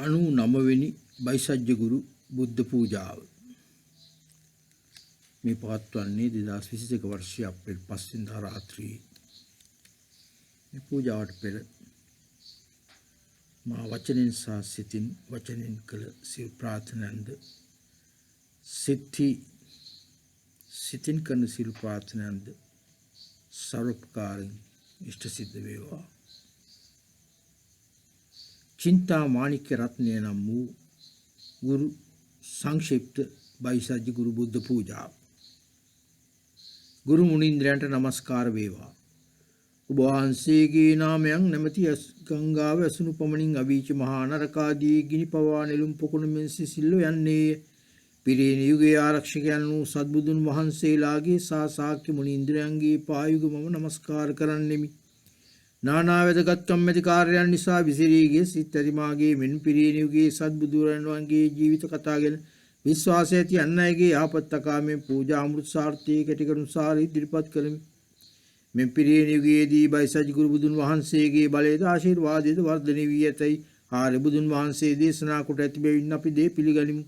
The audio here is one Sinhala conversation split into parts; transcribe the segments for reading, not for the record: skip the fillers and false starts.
99 බයිසජ්‍ය ගුරු බුද්ධ පූජාව මේ පවත්වන්නේ 2021 වර්ෂයේ අප්‍රේල් 5 වෙනිදා රාත්‍රියේ. මේ පූජාවට පෙර මා වචනෙන් සහ සිතින් වචනෙන් කළ සිල් ප්‍රාර්ථනාන්ද සිතින් කරන සිල් ප්‍රාර්ථනාන්ද සර්වපකාරයෙන් ඉෂ්ට සිද්ධ වේවා. चिंता माणिक्य रत्ने नम गुरु संक्षिप्त बाईसज्य गुरु बुद्ध पूजा गुरु मुनीन्द्रयंट नमस्कार वेवा उबवांसेगे नामयं नमति गंगाव असुनुपमणिं अवीच महानरकादी गिनि पवा नेलुम पोकुण මෙන්සි සිල්ලු යන්නේ පිරිණි යුගයේ ආරක්ෂකයන් වූ සත්බුදුන් වහන්සේලාගේ සා ශාක්‍ය මුනීන්ද්‍රයන්ගේ පායුග මම නමස්කාර කරන්නෙමි. नाना वेदगत्कम मेदि कार्यान निसा विसिरीगे सितरिमागे मेन पिरीनियुगे सद्बुදුරන්වන්ගේ ජීවිත කතාගෙන විශ්වාසය ඇති අන්නයගේ ආපත්තකාමෙන් පූජා අමෘත සාර්ථී කැටිකරුසාර ඉදිරිපත් කළෙමි. මෙන් පිරීනියුගේදී බයිසජ් ගුරු බුදුන් වහන්සේගේ බලයේද ආශිර්වාදයේද වර්ධනය වී ඇතයි ආර්ය බුදුන් වහන්සේ දේශනා කොට ඇති බැවින් අපි දේ පිළිගනිමු.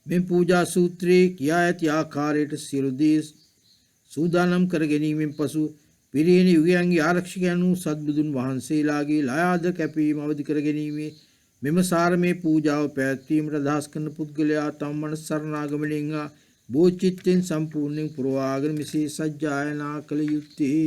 මෙන් පූජා සූත්‍රයේ කියා ඇති ආකාරයට සියලු දේ සූදානම් කර ගැනීමෙන් පසු පිරිණි යුගයන්ගේ ආරක්ෂකයන් වූ සත්බුදුන් වහන්සේලාගේ ලයාද කැපීම අවදි කර ගැනීමේ මෙම සාරමේ පූජාව පැවැත්වීමට අදහස් කරන පුද්ගලයා තම මනස සරණාගමණයෙන් හා බෝධිචිත්තෙන් සම්පූර්ණයෙන් පුරවාගෙන මෙසේ සජ්ජායනා කළ යුත්තේය.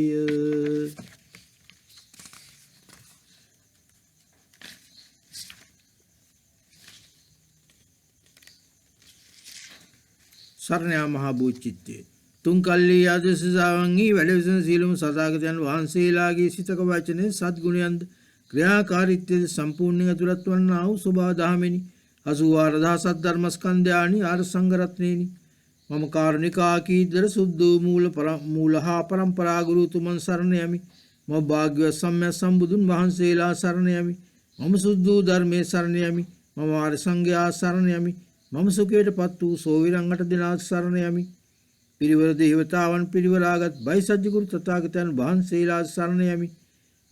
සරණයා මහා බෝධිචිත්තේ තුන්කල්ලි ආදර්ශසාවන්හි වැඩවිසෙන සීලම සදාගතයන් වහන්සේලාගේ සිතක වචනේ සත්ගුණයන්ද ක්‍රියාකාරීත්වයේ සම්පූර්ණයෙන් අතුලත් වන්නා වූ සෝභා දහමෙනි 84000 ධර්මස්කන්ධයානි ආර සංඝ රත්නේනි මම කාරුණික ආකීදර සුද්ධ මූලහා පරම්පරා ගුරු තුමන් සරණ යමි. මම භාග්‍යවත් සම්්‍යක් සම්බුදුන් වහන්සේලා සරණ යමි. මම සුද්ධ ධර්මයේ සරණ යමි. මම ආර්ය සංඝයා සරණ යමි. මම සුඛයටපත් වූ සෝවිරන් 8 දෙනා සරණ යමි. පිරිවර දේවතාවන් පිරිවරාගත් බයිසජ්‍ය ගුරු තථාගතයන් වහන්සේලා සරණ යමි.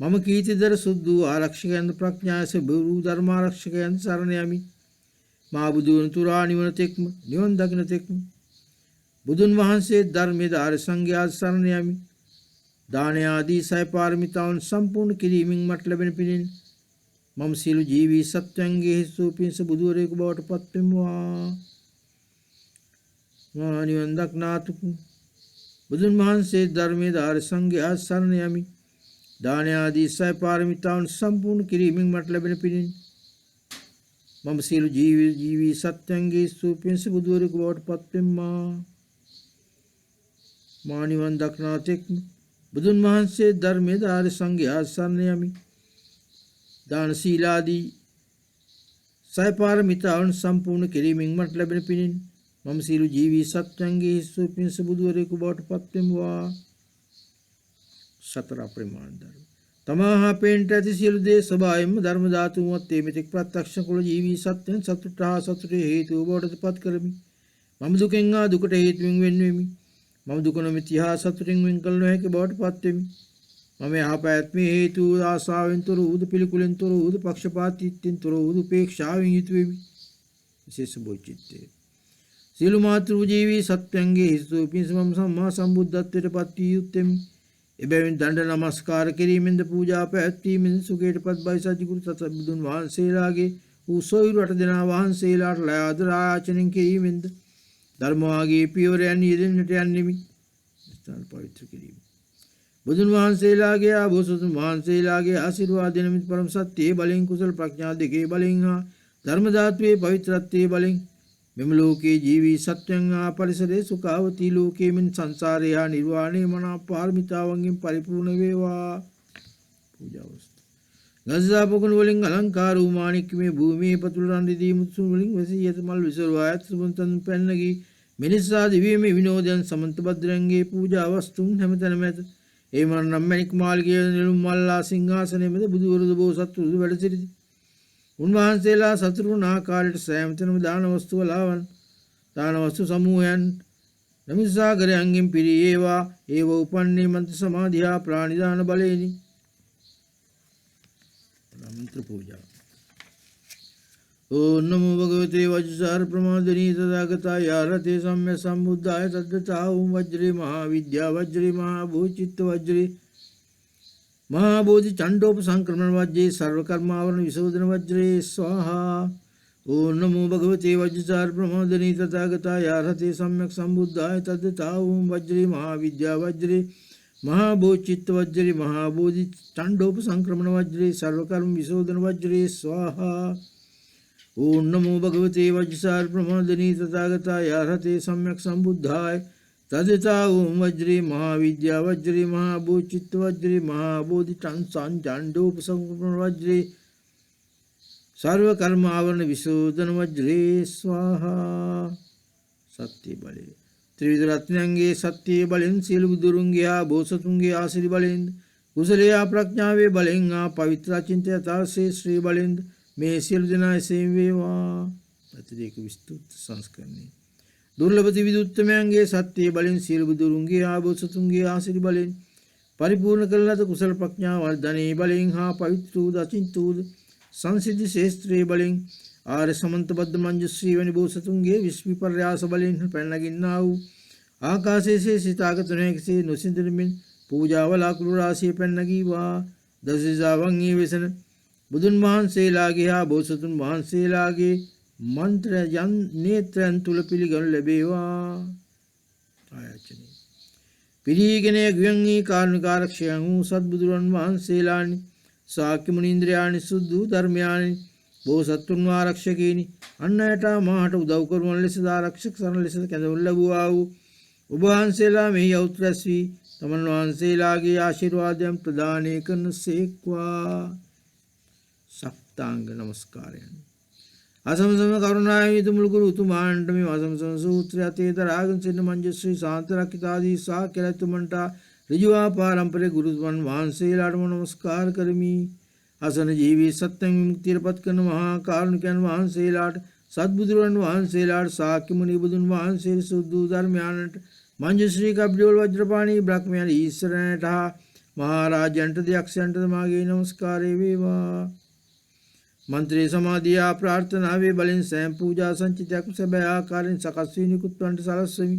මම කීර්තිදර සුද්ධ ආරක්ෂකයන් ප්‍රඥාස බුදු ධර්මාරක්ෂකයන් සරණ යමි. මා බුදුන් තුරා නිවන තෙක්ම නිවන් දකින තෙක්ම බුදුන් වහන්සේ ධර්මයේ ආර්ය සංඝයා සරණ යමි. දාන ආදී සය පාරමිතාවන් සම්පූර්ණ කිරීමෙන් මට ලැබෙන පිණින් මම සියලු ජීවී සත්‍යංගේ හිසු පිණිස බුදුවරයෙකු බවට පත් වෙමුවා. නිවන් දක්නාතු බුදුන් වහන්සේ ධර්මයේ ආර්ය සංඝයා සරණ යමි. දාන ආදී සය පාරමිතාවන් සම්පූර්ණ කිරීමෙන් මට ලැබෙන පිණින් මම සියලු ජීවී සත්‍යංගේ සූපින්ස බුදුවරයෙකු බවට පත් වෙම්මා. මා නිවන් දක්නාතෙක් බුදුන් වහන්සේ ධර්මයේ ආර්ය සංඝයා සරණ යමි. දාන සීලාදී සය පාරමිතාවන් සම්පූර්ණ කිරීමෙන් මට ලැබෙන පිණින් මම සියලු ජීවී සත්‍යංගේ හිස්සු පිණිස බුදුවරයෙකු බවට පත් වෙමුවා. සතර අප්‍රමාණ ධර්ම තමහා පේන්ට ඇති සියලු දේ සබායෙන්ම ධර්ම ධාතුන්වත් මේ මෙතෙක් ප්‍රත්‍යක්ෂ කුල ජීවී සත්‍යයන් සතුටා සතුටේ හේතුව බවට පත් කරමි. මම දුකෙන් ආ දුකට හේතුවෙන් වෙන් වෙමි. මම දුක නොමැති හා සතුටින් වෙන් කළ නොහැකි බවට පත් වෙමි. මම යහපැවැත්මේ හේතු ආසාවෙන් තොර වූද පිළිකුලෙන් තොර වූද පක්ෂපාතීත්වයෙන් තොර වූද උපේක්ෂාවෙන් යුතු වෙමි. විශේෂ බෝධිචිත්තේ සියලු මාතෘ ජීවී සත්‍යංගේ හිසු පිණිස මම සම්මා සම්බුද්ධත්වයට පත් වී යුත්තේමි. එබැවින් දණ්ඩ නමස්කාර කිරීමෙන්ද පූජා පැවැත්වීමෙන්ද සුඛයටපත් බයිසජ් ගුරු තථාගතයන් වහන්සේලාගේ උසොයිරු 8 දෙනා වහන්සේලාට ලයාද ආචාර්යන් කිරීමෙන්ද ධර්මවාගේ පියවරයන් යෙදෙන්නට යන්නෙමි. ස්ථාන පවිත්‍ර කිරීම බුදුන් වහන්සේලාගේ ආභෝසතුන් වහන්සේලාගේ ආශිර්වාද දෙනමින් පරම සත්‍යයේ බලෙන් කුසල ප්‍රඥා දෙකේ බලෙන් හා ධර්ම ධාතුවේ පවිත්‍රත්වයේ බලෙන් මෙම ලෝකේ ජීවී සත්‍යං ආ පරිසරේ සුඛාවති ලෝකේ මින් සංසාරේ හා නිර්වාණය මනා පාරමිතාවන්ගෙන් පරිපූර්ණ වේවා. පූජාවස්තු ගල්සාපකුණු වලින් අලංකාර වූ මාණික්කමේ භූමියේ පතුලරන් රිදී මුතු වලින් වැසී යත මල් විසරුවායත් සුබන්තන් පැන්නගී මිනිසා දිව්‍යමය විනෝදයන් සමන්ත භද්‍රංගේ පූජා වස්තුන් හැමතැනම ඇත. ඒ මරණම් මණික් මාල්ගේ නිලුම් මල්ලා සිංහාසනයේ මැද බුදුවරුද බෝසත්තුරුද වැඩ සිටිති. උන්වහන්සේලා සතුරුන් ආකාරයට සෑම තැනම දාන වස්තු වලාවන් දාන වස්තු සමූහයන් නමිසාගරයන්ගෙන් පිරී ඒවා ඒව උපන්නේ මන්ත්‍ර සමාධියා ප්‍රාණිදාන බලේනි. मंत्र पूजा ओम नमो भगवते वज्रसार प्रमादिनी तथागताय रते सम्यक् सम्बुद्धाय तद्गता ओम वज्रे महाविद्या वज्रे महाभूचित्त वज्रे महाबोधि चंडोपसंक्रमण वज्रे सर्वकर्मावरण विशोधन वज्रे स्वाहा। ओम नमो भगवते वज्रसार प्रमादिनी तथागताय रते सम्यक् सम्बुद्धाय तद्गता ओम वज्रे महाविद्या वज्रे महाभूचित्त वज्रे महाबोधि चंडोपसंक्रमण वज्रे सर्वकर्म विशोधन वज्रे स्वाहा। ओम नमो भगवते वज्रसार प्रमादिनी तथागताय अर्हते सम्यक् सम्बुद्धाय तदिता ओम वज्रे महाविद्या वज्रे महाभूचित्त वज्रे महाबोधि चांडोपसंक्रमण वज्रे सर्वकर्म आवरण विशोधन वज्रे स्वाहा। सत्य बले त्रिविध रत्नांगे सत्य बलिन शीलबुदुरुंग्या भूसतुंगे आश्री बलिंद कुशलया प्रज्ञावे बलिंगा पवित्रा चिंतयता से श्री बलिंद में शीलजना से वेवा प्रतिरेक विस्तृत संस्करणे दुर्लभति विदुत्तमे अंगे सत्य बलिन शीलबुदुरुंगे आभूसतुंगे आश्री बलिन परिपूर्ण कलत कुशल प्रज्ञा वर्धने बलिंग हा पवित्रूद अचिंतूद संसिद्धि शेस्त्रे बलिंग आर्य समंतबद्ध मंजुश्री वनिभूसतुंगे विस्मिपर्यास बलिन पेन्नगिन्नाऊ आकाशे से सीतागतनेक से नुसिंद्रमिन पूजावला कुलराशि पेन्नगी वा दशजावंगी व्यसन बुधुन महान से लागे हा भूसतुन महान से लागे मंत्र जन नेत्र तुलपिली गण लबेवा आयाचने पिरीगने व्यंगी कारणकारक्षयं सद्बुधुरन महान से लानि साक्य मुनीन्द्रियाणि शुद्धु धर्म्याणि भूसत्वन्वा रक्षकेनि अन्नयटा माहट उदव कुर्वन् लिसदा रक्षक शरण लिसद केंद्र लबुआऊ उबहान से ला में औत्रस्वी तमन्वान से लागे आशीर्वादम प्रदाने कन सेक्वा सप्तांग नमस्कार असम सम करुणाय तुमुलगुरु तुमांडमी असम सम सूत्र तेतरागन सिन मंजश्री शांत रकितादि सा केलतुमंटा ऋजुआ पारंपरे गुरुत्वन वांसे लाडम नमस्कार करमी असन जीवी सत्यं मुक्तिर पत्कन महाकारुणिकन वांसे लाड सद्बुद्धुरन वांसे लाड साक्य मुनि बुधुन वांसे सुद्धु धर्म्यान मंजश्री कब्जोल वज्रपाणी ब्रह्मयान ईश्वरन ठा महाराज अंट दक्ष अंट मागे नमस्कार वेवा मंत्री समाधिया प्रार्थना वे बलिन स्वयं पूजा संचित कुशभया कारिन सकस्विनी कुत्तंट सरस्वमी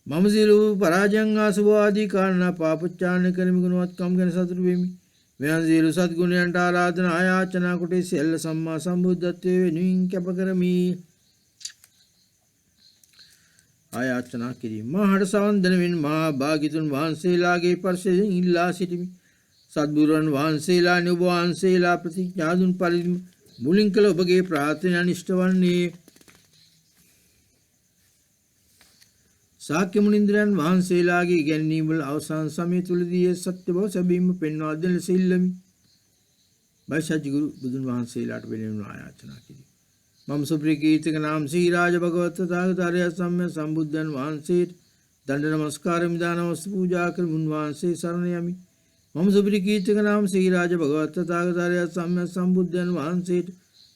मम सिलु पराजंगा शुभादि कारण पापच्चारण कर्म गुणवत् कम गण शत्रुवेमि व्यान सिलु सद्गुण अंटाराधना आयाचना कुटे सेल सम्मा संबुद्धत्वे नुं कैपकरमी आयाचना किरी महड़ सवंदन विन महाभागितुन वांसे लागे परसे इल्ला सिटिमि सद्बुरन वांसेला नुवांसेला प्रतिज्ञादुन परिम मुलिंकल उपगे प्रार्थना निष्ठवन्ने साक्य मुनिंद्रन वांसेलागे गन्नीबल अवसान समय तुलदिये सत्यव सभीम पेन्नादन सिल्लमि बैशाजी गुरु बुधुन वांसेलाट बेलेन आयाचना की मम सुप्रीकीर्तिक नाम श्री राज भगवत तथागतार्य सम्य संबुद्धन वांसेत दंड नमस्कार मिदानमस्तु पूजा कर मुन वांसे शरणयामि मम सुप्रीकीर्तिक नाम श्री राज भगवत तथागतार्य सम्य संबुद्धन वांसेत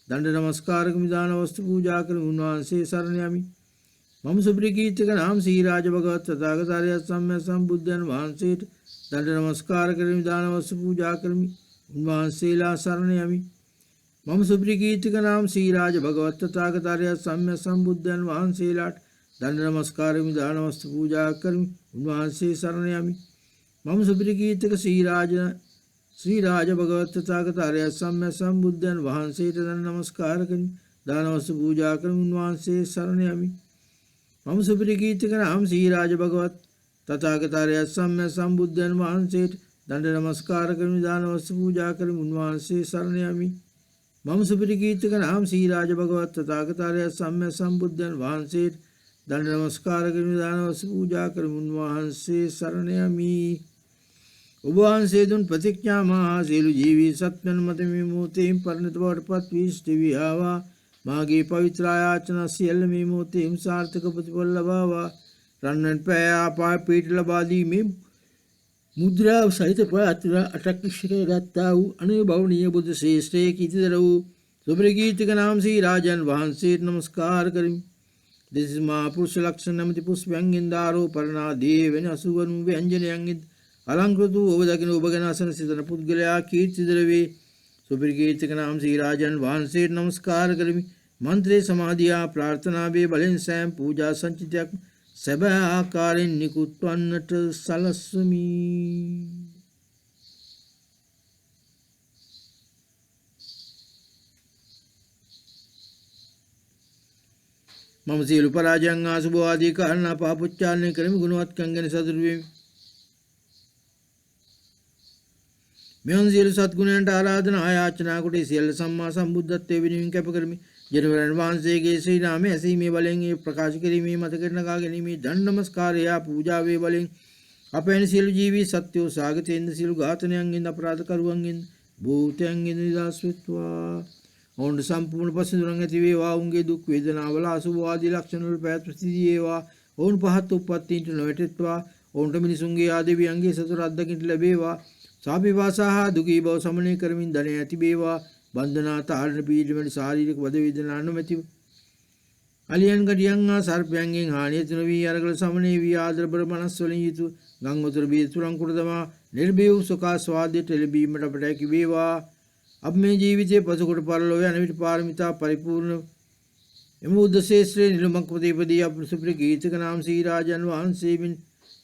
दंड नमस्कार मिदान वस्तु पूजा कर मुनवांसे शरण्यामि मम सुप्रीकीर्तिक नाम श्री राज भगवत तथागतार्य सम्य संबुद्धन वांसेत दंड नमस्कार मिदान वस्तु पूजा कर मुनवांसे ला शरण्यामि मम सुप्रीकीर्तिक नाम श्री राज भगवत तथागतार्य सम्य संबुद्धन वांसे लाट दंड नमस्कार मिदान वस्तु पूजा कर मुनवांसे शरण्यामि मम सुप्रीकीर्तिक श्री राज भगवत तथागतार्य सम्य संबुद्धन वांसे दंड नमस्कार कर दानवस्तु पूजा कर मुनवांसे शरण्यामि मम सुप्रीकीर्तिक नाम श्री राज भगवत तथागतार्य सम्य संबुद्धन वांसे दंड नमस्कार कर दानवस्तु पूजा कर मुनवांसे शरण्यामि मम सुप्रीकीर्तिक नाम श्री राज भगवत तथागतार्य सम्य संबुद्धन वांसे दंड नमस्कार कर दानवस्तु पूजा कर मुनवांसे शरण्यामि उभवांसे दुन प्रतिज्ञा महासेलु जीवी सत्यन मत विमूति परिणत पत्विष्टि विहावा मागे पवित्रायाचना शील विमूति सार्थक प्रतिपल्लभावा रन्न पया पा पीठ लबादी में मुद्रा सहित पात्र अटक गत्ताऊ अनुभवनीय बुद्ध श्रेष्ठे कीर्तिधरऊ सुप्रीकीर्तिक नाम श्री राजन वांसे नमस्कार करिम दिस इज महापुरुष लक्षण नमति पुष्प्यंगिंदारो पर्णा देवन असुवन व्यंजन अंगित अलंकृतु उपदकिन उपगनासन सिद्धन पुद्गलया कीर्तिद्रवे सुप्रकीर्तिक नाम श्री राजन वහන්සේ नमस्कार करमि मंत्रे समाधिया प्रार्थना वे बलिन सैम पूजा संचितक सभा आकारेण निकुत्वन्नट सलस्वमी मम सील पराजंग शुभ आदि कारण पापुच्चारण करमि गुणवत् कंगन सदुर्वे මෙවන් සියලු සත්ගුණයන්ට ආරාධනා ආයාචනා කොට සියල්ල සම්මා සම්බුද්ධත්වයේ වෙනුවෙන් කැප කරමි. ජනවරන් වහන්සේගේ ශ්‍රී නාමය ඇසීමේ බලෙන් ඒ ප්‍රකාශ කිරීමේ මත කරන කා ගැනීමේ දන් නමස්කාරය පූජාවේ බලෙන් අපේන සියලු ජීවී සත්‍යෝ සාගතෙන් සියලු ඝාතනයන්ගෙන් අපරාධ කරුවන්ගෙන් භූතයන්ගෙන් නිදහස් වෙත්වා. ඔවුන්ට සම්පූර්ණ පසිඳුරන් ඇති වේවා. ඔවුන්ගේ දුක් වේදනාවල අසුභ ආදී ලක්ෂණ වල පැවැත්ම සිටි වේවා. ඔවුන් පහත් උප්පත්තීන්ට නොවැටෙත්වා. ඔවුන්ට මිනිසුන්ගේ ආදේවියන්ගේ සතුට අත්දකින්න ලැබේවා. සාපිපාසා දුකී බව සමනය කරමින් ධනය ඇති වේවා. බන්ධනා තාරණ පීඩමට ශාරීරික වද වේදනා නොමැතිව අලියන් ගඩියන් හා සර්පයන්ගෙන් හානිය තුන වී අරගල සමනය වී ආදරබර මනස් වලින් යුතු ගං උතුර බී තුරන් කුඩ තමා නිර්භය වූ සුඛා ස්වාදයට ලැබීමට අපට හැකි වේවා. අප මේ ජීවිතයේ පසුකොට පරලොව යන විට පාරමිතා පරිපූර්ණ එම උද්දේශයේ නිලමක් ප්‍රතිපදී අප සුප්‍රකීර්තික නාම ශ්‍රී රාජන් වහන්සේමින්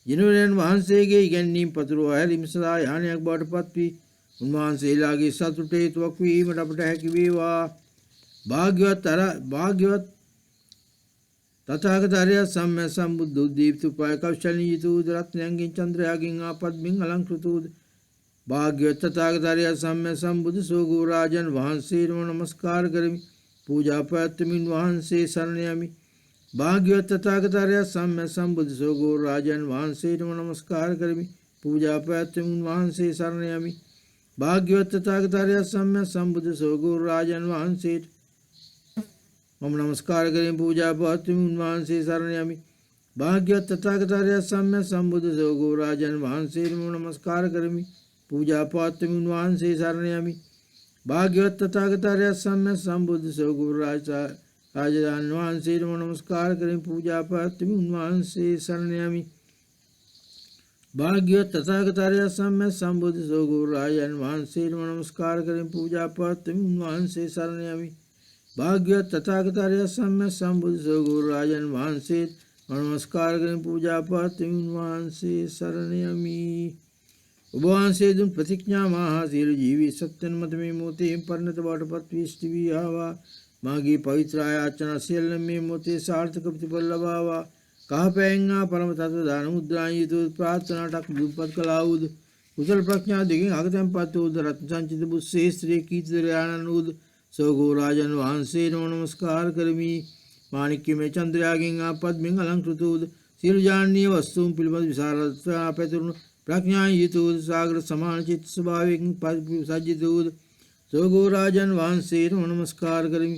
ජනවරයන් වහන්සේගේ ඉගැන්වීම් පතුරවා හැරීම සඳහා යානයක් බවට පත් වී උන්වහන්සේලාගේ සතුට හේතුවක් වීමට අපට හැකි වේවා. භාග්‍යවත් තථාගත අරියත් සම්මා සම්බුද්ධ උද්දීප්ත උපාය කෞශලී යුතු රත්නයන්ගෙන් චන්ද්‍රයාගෙන් ආපද්මින් අලංකෘත වූ භාග්‍යවත් තථාගත අරියත් සම්මා සම්බුද්ධ සෝගෝ රාජන් වහන්සේට නමස්කාර කරමි. පූජා පැවැත්වමින් වහන්සේ සරණ යමි. භාග්‍යවත් තථාගත අරියත් සම්මා සම්බුද්ධ සෝගෝ රාජන් වහන්සේට නමස්කාර කරමි. පූජා පැවැත්වමින් වහන්සේ සරණ යමි. භාග්‍යවත් තථාගත අරියත් සම්මා සම්බුද්ධ සෝගෝ රාජන් වහන්සේට මම නමස්කාර කරමි. පූජා පැවැත්වමින් වහන්සේ සරණ යමි. භාග්‍යවත් තථාගත අරියත් සම්මා සම්බුද්ධ සෝගෝ රාජන් වහන්සේට නමස්කාර කරමි. පූජා පැවැත්වමින් වහන්සේ සරණ යමි. භාග්‍යවත් තථාගත අරියත් සම්මා සම්බුද්ධ සෝගෝ රාජන් වහන්සේට නමස්කාර කරමි. පූජා පැවැත්වමින් වහන්සේ සරණ යමි. භාග්‍යවත් තථාගත අරියත් සම්මා සම්බුද්ධ සෝගෝ රාජන් වහන්සේට නමස්කාර කරමි. පූජා පැවැත්වමින් වහන්සේ සරණ යමි. භාග්‍යවත් තථාගත අරියත් සම්මා සම්බුද්ධ සෝගෝ රාජන් වහන්සේට නමස්කාර කරමි. පූජා පැවැත්වමින් වහන්සේ සරණ යමි. ඔබ වහන්සේ දුන් ප්‍රතිඥා මහා සියලු ජීවී සත්‍යයන් මත මේ මොහොතේ පරිණත බවට පත් වී සිටි වී ආවා. මාගේ පවිත්‍ර ආයාචනා සියල්ල මේ මොහොතේ සාර්ථක ප්‍රතිඵල ලබාවා. කහපැයෙන් ආ පරම තත්ත්ව දාන මුද්‍රාන් යුතු ප්‍රාර්ථනාටක් දුප්පත් කළා වූද කුසල ප්‍රඥා දෙකින් අගතැන්පත් වූද රත්න සංචිත බුත් ශ්‍රේෂ්ඨ කීර්තිතර ආනන්ද වූද සෝගෝ රාජන් වහන්සේට නමස්කාර කරමි. මාණික්‍යමය චන්ද්‍රයාගෙන් ආපද්මින් අලංකෘත වූද සියලු ජානීය වස්තුන් පිළිබඳ විසරදතා පැතුරුණු ප්‍රඥා යුතු සාගර සමාන චිත්ත ස්වභාවයෙන් සජ්ජිත වූද සෝගෝ රාජන් වහන්සේට නමස්කාර කරමි.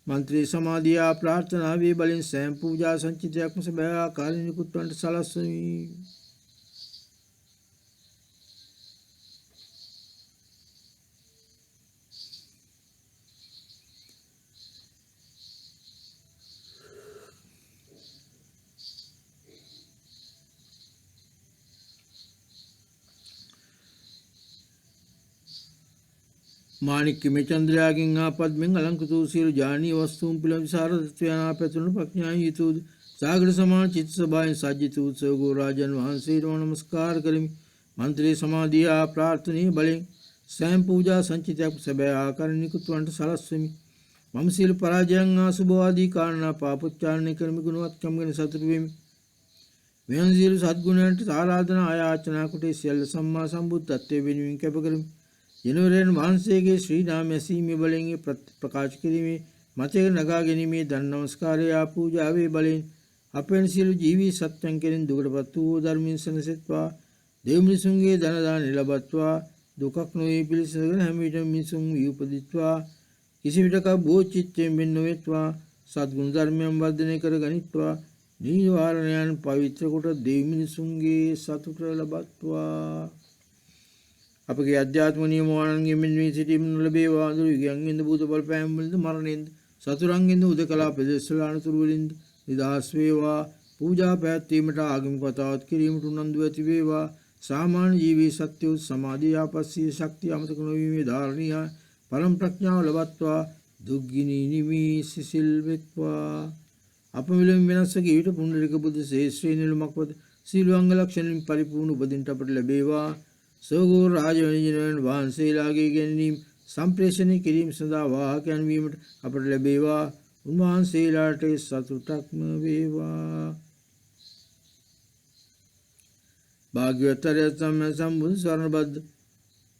मंत्री समाधिया प्रार्थना वे बलिन स्वयं पूजा संचित कालीन कुत्वंट सलस्वी माणिक्य में चंद्रयागिंग पद्मिंग अलंकृत सिर जानी वस्तु पिल विशारदत्वयाना पेतुन प्रज्ञायितुद सागर समान चित्त सभाएं साजितुद सगो राजन वහන්සේ नमस्कार करिमि मंत्री समाधिया प्रार्थनी बलिं स्वयं पूजा संचितक सभा आकरणिकुत्वंट सलस्वमि मम सील पराजयं शुभवादी कारण पापोच्चारण करमि गुणवत्कम गण सतुर्वेमि මෙවන් සියලු සත්ගුණයන්ට ආරාධනා ආයාචනා කොට සියල්ල සම්මා සම්බුද්ධත්වයේ වෙනුවෙන් කැප කරමි. ජනවරයන් වහන්සේගේ ශ්‍රී නාම ඇසීමේ බලයෙන් ප්‍රකාශ කිරීමේ මතක නගා ගැනීමේ දන් නමස්කාරය පූජාවේ බලයෙන් අපෙන් සියලු ජීවී සත්‍යයන් කෙරෙන් දුකටපත් වූ ධර්මයෙන් සනසෙත්වා දෙව් මිනිසුන්ගේ ධන දාන ලැබත්වා දුකක් නොවේ පිළිසගෙන හැම විටම මිනිසුන් උපදිත්වා කිසි විටක බෝචිත්තයෙන් වෙන් නොවෙත්වා සත්ගුණ ධර්මයන් වර්ධනය කර ගනිත්වා නිවාරණයන් පවිත්‍ර කොට දෙව් මිනිසුන්ගේ සතුට ලබත්වා අපගේ අධ්‍යාත්ම නියමයන්ගෙන් මෙන්වී සිටීම නොලැබේවා අඳුරු යංගෙන්ද භූත බලපෑම් වලින්ද මරණයෙන්ද සතුරන්ගෙන්ද උදකලා ප්‍රදේශවල අනුතුරු වලින්ද නිදහස් වේවා පූජා පැවැත්වීමට ආගමික වතාවත් කිරීමට උනන්දු ඇති වේවා සාමාන්‍ය ජීවී සත්‍යෝ සමාධිය ආපස්සී ශක්තිය අමතක නොවීමේ ධාරණීය පරම ප්‍රඥාව ලබත්වා දුක්ගිනි නිමී සිසිල් වෙත්වා. අප විලම වෙනස්වගේ ඊට පුණ්ඩරික බුදු ශේෂ්ත්‍රී නිලුමක් වද සීල අංග ලක්ෂණින් පරිපූර්ණ උපදින්ට අපට ලැබේවා. සෝගෝ රාජවැනිජනයන් වහන්සේලාගේ ගැනීම සම්ප්‍රේෂණය කිරීම සඳහා වාහකයන් වීමට අපට ලැබේවා. උන්වහන්සේලාට සතුටක්ම වේවා. භාග්‍යවත් අරියත් සම්බුදු සරණබද්ද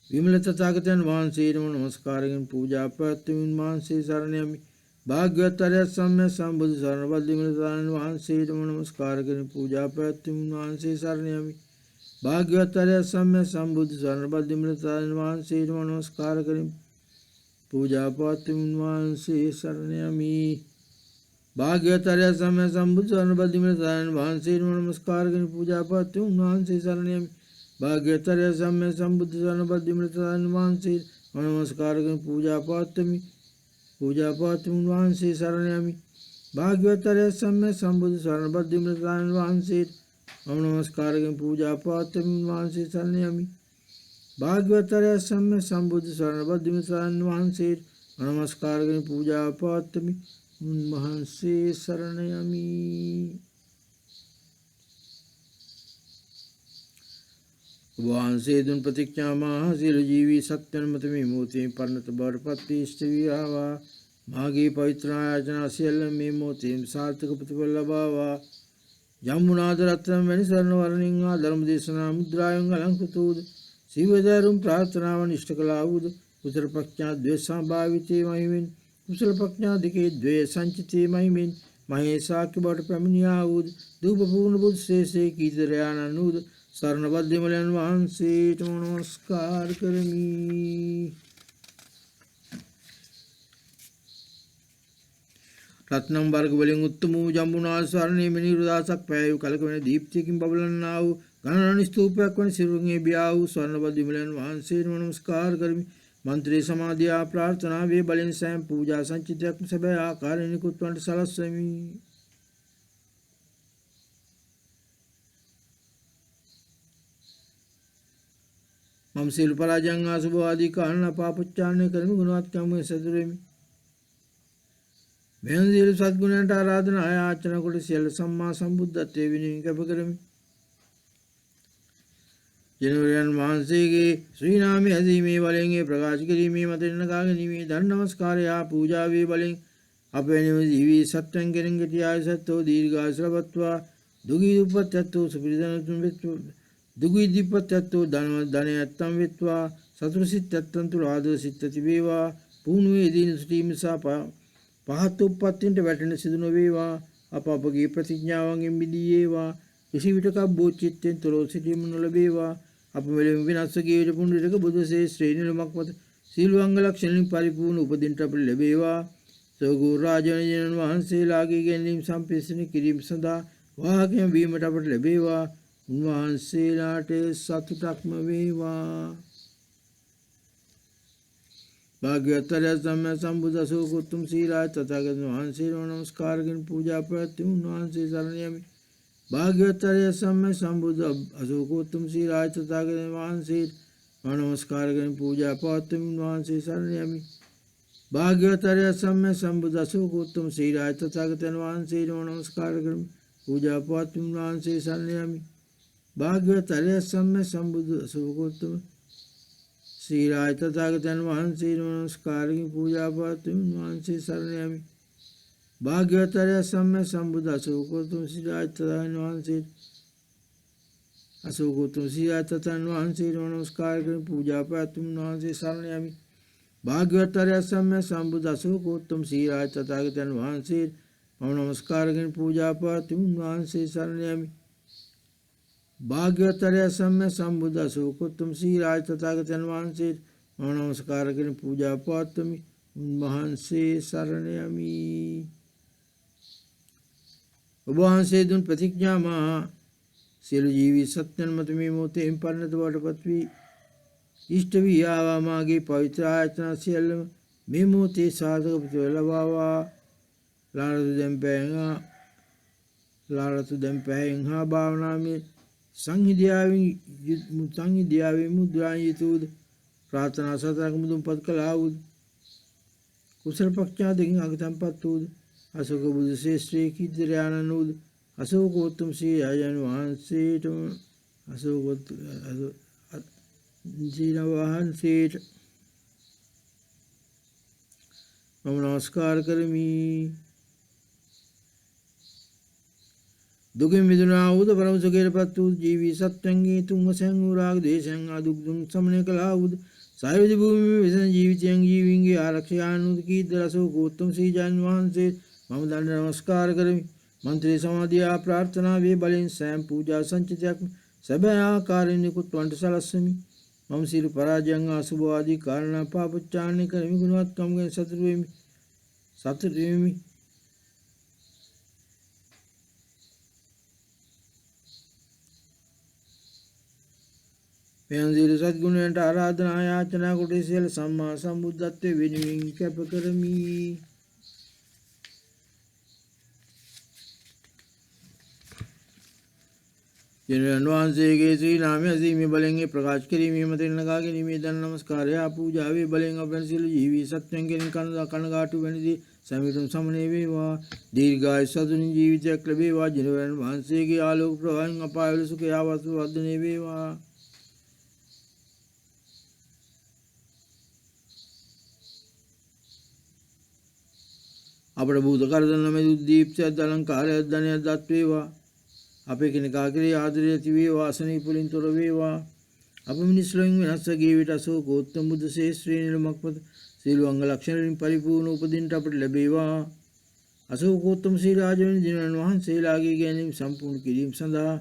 විමල තථාගතයන් වහන්සේටම නමස්කාරයෙන් පූජා ප්‍රාර්ථනා වහන්සේ සරණ යමි. භාග්‍යවත් අරියත් සම්බුදු සරණබද්ද විමල තථාගතයන් වහන්සේටම නමස්කාර කරමින් පූජා ප්‍රාර්ථනා වහන්සේ සරණ යමි. භාග්‍යවත් අරියත් සම්බුදු සරණබද්ද විමල තථාගතයන් වහන්සේටම නමස්කාර කරමින් පූජා ප්‍රාර්ථනා වහන්සේ සරණ යමි. භාග්‍යවත් අරියත් සම්බුදු සරණබද්ද විමල තථාගතයන් වහන්සේටම නමස්කාර කරමින් පූජා ප්‍රාර්ථනා වහන්සේ සරණ යමි. භාග්‍යවත් අරියත් සම්බුදු සරණබද්ද විමල තථාගතයන් වහන්සේට නමස්කාර කරමින් පූජා ප්‍රාර්ථනා වහන්සේ සරණ යමි. භාග්‍යවත් අරියත් සම්බුදු සරණබද්ද විමල තථාගතයන් වහන්සේට නමස්කාර කරමින් පූජා ප්‍රාර්ථනා වහන්සේ සරණ යමි. භාග්‍යවත් අරියත් සම්බුදු සරණබද්ද විමල තථාගතයන් වහන්සේට නමස්කාර කරමින් පූජා ප්‍රාර්ථනා වහන්සේ සරණ යමි. වහන්සේ දුන් ප්‍රතිඥා මා සියලු ජීවී සත්‍යයන් මත මේ මොහොතේ පරණත බවට පත් වී ඉෂ්ට වේවා. මාගේ පවිත්‍ර ආයතන සියල්ල මේ මොහොතේ සාර්ථක ප්‍රතිඵල ලබාවා. යමුනාද රත්නම් වැනි සරණ වරණින් ආ ධර්ම දේශනා මුද්‍රාවෙන් අලංකృత වූද සිවදරුම් ප්‍රාර්ථනාවන් ඉෂ්ට කළා වූද කුසල ප්‍රඥා ද්වේෂ සම්භාවිතේ මහිමින් කුසල ප්‍රඥා දෙකේ ද්වේෂ සංචිතේ මහිමින් මහේසාක්‍ය බවට පැමිණියා වූද දූප පූර්ණ බුදු ශේෂේ කීතරයාණන් වූද සරණබද්ද විමලයන් වහන්සේට නමස්කාර කරමි. රත්නම් වර්ග වලින් උත්තම වූ ජම්බුනාථ ස්වර්ණයේ මිනිරුදාසක් පෑයු කලක වෙන දීප්තියකින් බබලන්නා වූ ගණනානි ස්තූපයක් වන සිරුරේ බියා වූ ස්වර්ණබද්ද විමලයන් වහන්සේට නමස්කාර කරමි. මන්ත්‍රී සමාධිය ප්‍රාර්ථනා වේ බලෙන් සෑම පූජා සංචිතයක් සැබෑ ආකාරයෙන් නිකුත් වන්නට සලස්වමි. මම සියලු පරාජයන් ආසුභ ආදී කාරණා පාපොච්චාරණය කරමි. ගුණවත් කම්මේ සතුරෙමි. මෙන් සියලු සත්ගුණයන්ට ආරාධනා ආයාචනා කොට සියලු සම්මා සම්බුද්ධත්වයේ විනය කැප කරමි. ජනවරයන් වහන්සේගේ ශ්‍රී නාමයේ ඇදීමේ බලයෙන් ප්‍රකාශ කිරීමේ මතෙන්න කාගෙනීමේ ධර්ම නමස්කාරය පූජාවේ බලයෙන් අප වෙනම ජීවී සත්‍යයන් කෙරෙන් ගතිය සත්‍යෝ දීර්ඝායස ලබත්වා දුගී උපත්ත්වෝ සුපිරිදනතුන් වෙත්වා දුගී දීපත්ත්වෝ ධනයත්තම් වෙත්වා සතුරු සිත්ත්වයන් තුල ආදර සිත් තිබේවා. පුණුවේ දීන සිටීම සහ පහත් උප්පත්තින්ට වැටෙන සිදු නොවේවා. අපගේ ප්‍රතිඥාවන්ගෙන් මිදී ඒවා. කිසි විටක බෝචිත්තෙන් තොරව සිටීම නොලැබේවා. අප මෙලෙම විනාශ කීවිත පුණ්ඩරික බුදු ශේෂ්ත්‍රී නිලමක් මත සීල අංග ලක්ෂණින් පරිපූර්ණ උපදින්ට අපට ලැබේවා. සෝගෝ රාජවැනිජනයන් වහන්සේලාගේ ගැනීම සම්ප්‍රේෂණය කිරීම සඳහා වාහකයන් වීමට අපට ලැබේවා. උන්වහන්සේලාට සතුටක්ම වේවා. භාග්‍යවත් අරියත් සම්බුදු අශෝකෝත්තම සීලාය තථාගතයන් වහන්සේට නමස්කාර කරමින් පූජා ප්‍රාර්ථනා වහන්සේ සරණ යමි. භාග්‍යවත් අරියත් සම්බුදු අශෝකෝත්තම සීලාය තථාගතයන් වහන්සේට නමස්කාර කරමින් පූජා ප්‍රාර්ථනා වහන්සේ සරණ යමි. භාග්‍යවත් අරියත් සම්බුදු අශෝකෝත්තම සීලාය තථාගතයන් වහන්සේට නමස්කාර කරමින් පූජා ප්‍රාර්ථනා වහන්සේ සරණ යමි. භාග්‍යවත් අරියත් සම්බුදු අශෝකෝත්තම සීලාය තථාගතයන් වහන්සේට නමස්කාර කරමින් පූජා ප්‍රාර්ථනා වහන්සේ සරණ යමි. භාග්‍යවත් අරියත් සම්බුදු අශෝකෝත්තම සීලාය තථාගතයන් වහන්සේට නමස්කාර කරමින් පූජා ප්‍රාර්ථනා වහන්සේ සරණ යමි. භාග්‍යවත් අරියත් සම්බුදු අශෝකෝත්තම සීලාය තථාගතයන් වහන්සේට නමස්කාර කරමින් පූජා ප්‍රාර්ථනා වහන්සේ සරණ යමි. භාග්‍යවත් අරියත් සම්බුදු අශෝකෝත්තම සීලාය තථාගතයන් වහන්සේට නමස්කාර කරමින් පූජා ප්‍රාර්ථනා වහන්සේ සරණ යමි. ඔබ වහන්සේ දුන් ප්‍රතිඥා මා සියලු ජීවී සත්‍යයන් මත මේ මොහොතේ පරිණත බවටපත් වී ඉෂ්ට වී ආවා. මාගේ පවිත්‍ර ආයතන සියල්ලම මේ මොහොතේ සාධක ප්‍රතිඵල ලබාවා. ලාරතු දැම්පෑයෙන් හා භාවනාමය සංහිදියාවේ මුද්‍රාන් යුතුවද ප්‍රාර්ථනා සතරක මුදුන්පත් කළා වූ කුසල ප්‍රඥාදකින් අගතම්පත් වූද අශෝක බුදු ශ්‍රේෂ්ඨී කීර්තිරයාණන් වූද අශෝකෝත්තම ශ්‍රී ආයන වහන්සේටම වහන්සේට මම නමස්කාර කරමි. දුකින් මිදුණා වූද පරම සුඛයටපත් වූ ජීවී සත්‍යංගේ තුන්වසෙන් වූ රාග දේශයන් ආදුක් දුම් සමනය කළා වූද සායවිද භූමියේ විසන ජීවිතයන් ජීවින්ගේ ආරක්ෂානුද කීර්ති අශෝකෝත්තම ශ්‍රී ජාන් වහන්සේ මම දඬ නමස්කාර කරමි. මන්ත්‍රී සමාධිය ප්‍රාර්ථනාවේ බලෙන් සෑම පූජා සංචිතයක් සැබෑ ආකාරයෙන් නිකුත් වන්ට සලස්වමි. මම සියලු පරාජයන් අසුභ ආදී කාරණා පාපොච්චාරණය කරමි. ගුණවත්කම් ගැන සතුටු වෙමි. මෙයන් සියලු සත්ගුණයන්ට ආරාධනා යාචනා කොට සියලු සම්මා සම්බුද්ධත්වයේ වෙනුවෙන් කැප කරමි. ජනරන් වහන්සේගේ ශ්‍රී නාමය ඇසීමේ බලෙන් ප්‍රකාශ කිරීමේ මතින් නගා ගැනීමේ දන් නමස්කාරය පූජාවේ බලෙන් අපෙන් සියලු ජීවී සත්වයන් කෙරෙන් කනගාටු වැනිදී සමිතුම් සමනය වේවා. දීර්ඝායු සතුටින් ජීවිතයක් ලැබේවා. ජනරන් වහන්සේගේ ආලෝක ප්‍රවාහයෙන් අපාවල සුඛය ආවස්තු වර්ධනය වේවා. අපට භූත කරදර නොමැති දීප්තියක් අලංකාරයක් ධනයක් දත් වේවා. අපේ කෙනෙකා කෙරෙහි ආදරය ඇති වේවා. අසනීප වලින් තොර වේවා. අප මිනිස් ලොවින් වෙනස් වගේ විට අශෝකෝත්තම බුදු ශ්‍රේෂ්ඨී නිර්මක්පත සීල අංග ලක්ෂණ වලින් පරිපූර්ණ උපදින්නට අපට ලැබේවා. අශෝකෝත්තම ශ්‍රී රාජවෙන දිනවන් වහන්සේලාගේ ගැනීම සම්පූර්ණ කිරීම සඳහා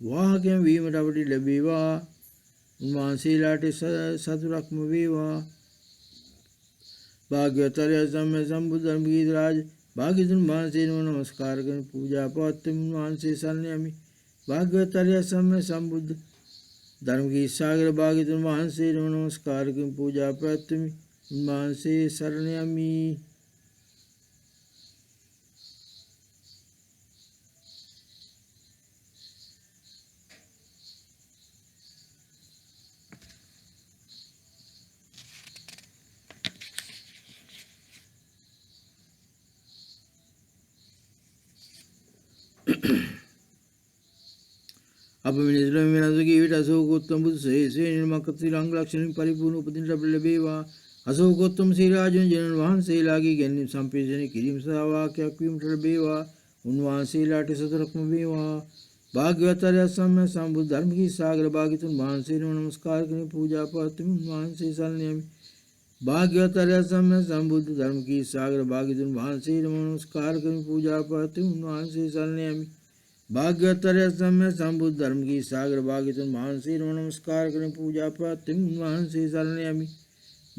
වාහකයන් වීමට අපට ලැබේවා. උන්වහන්සේලාට සතුටක්ම වේවා. භාග්‍යවත් ආර්ය සම්බුද්ධ ධර්මගීත රාජ භාග්‍යතුන් වහන්සේට නමස්කාර කරන පූජා පවත්වමින් වහන්සේ සරණ යමි. භාග්‍යවත් ආර්ය සම්බුද්ධ ධර්මගීත සාගර භාග්‍යතුන් වහන්සේට නමස්කාර කරන පූජා පවත්වමින් වහන්සේ සරණ යමි. අප මිනිස් ලොවින් වෙනස් වී විට අශෝකෝත්තම බුදු ශ්‍රේෂ්ඨී නිර්මක්කත ශ්‍රී අංග ලක්ෂණින් පරිපූර්ණ උපදින්නට අපට ලැබේවා. අශෝකෝත්තම ශ්‍රී රාජවෙන ජනන වහන්සේලාගේ ගැනීම සම්පේෂණය කිරීම සහ වාක්‍යයක් වීමට ලැබේවා. උන්වහන්සේලාට සතුටක්ම වේවා. භාග්‍යවත් ආර්ය සම්බුද්ධ ධර්මගීත සාගර භාග්‍යතුන් වහන්සේට නමස්කාර කරන පූජා පවත්වමින් වහන්සේ සරණ යමි. භාග්‍යවත් ආර්ය සම්බුද්ධ ධර්මගීත සාගර භාග්‍යතුන් වහන්සේට නමස්කාර කරන පූජා පවත්වමින් වහන්සේ සරණ යමි. භාග්‍යවත් ආර්ය සම්බුද්ධ ධර්මගීත සාගර භාග්‍යතුන් වහන්සේට නමස්කාර කරන පූජා පවත්වමින් වහන්සේ සරණ යමි.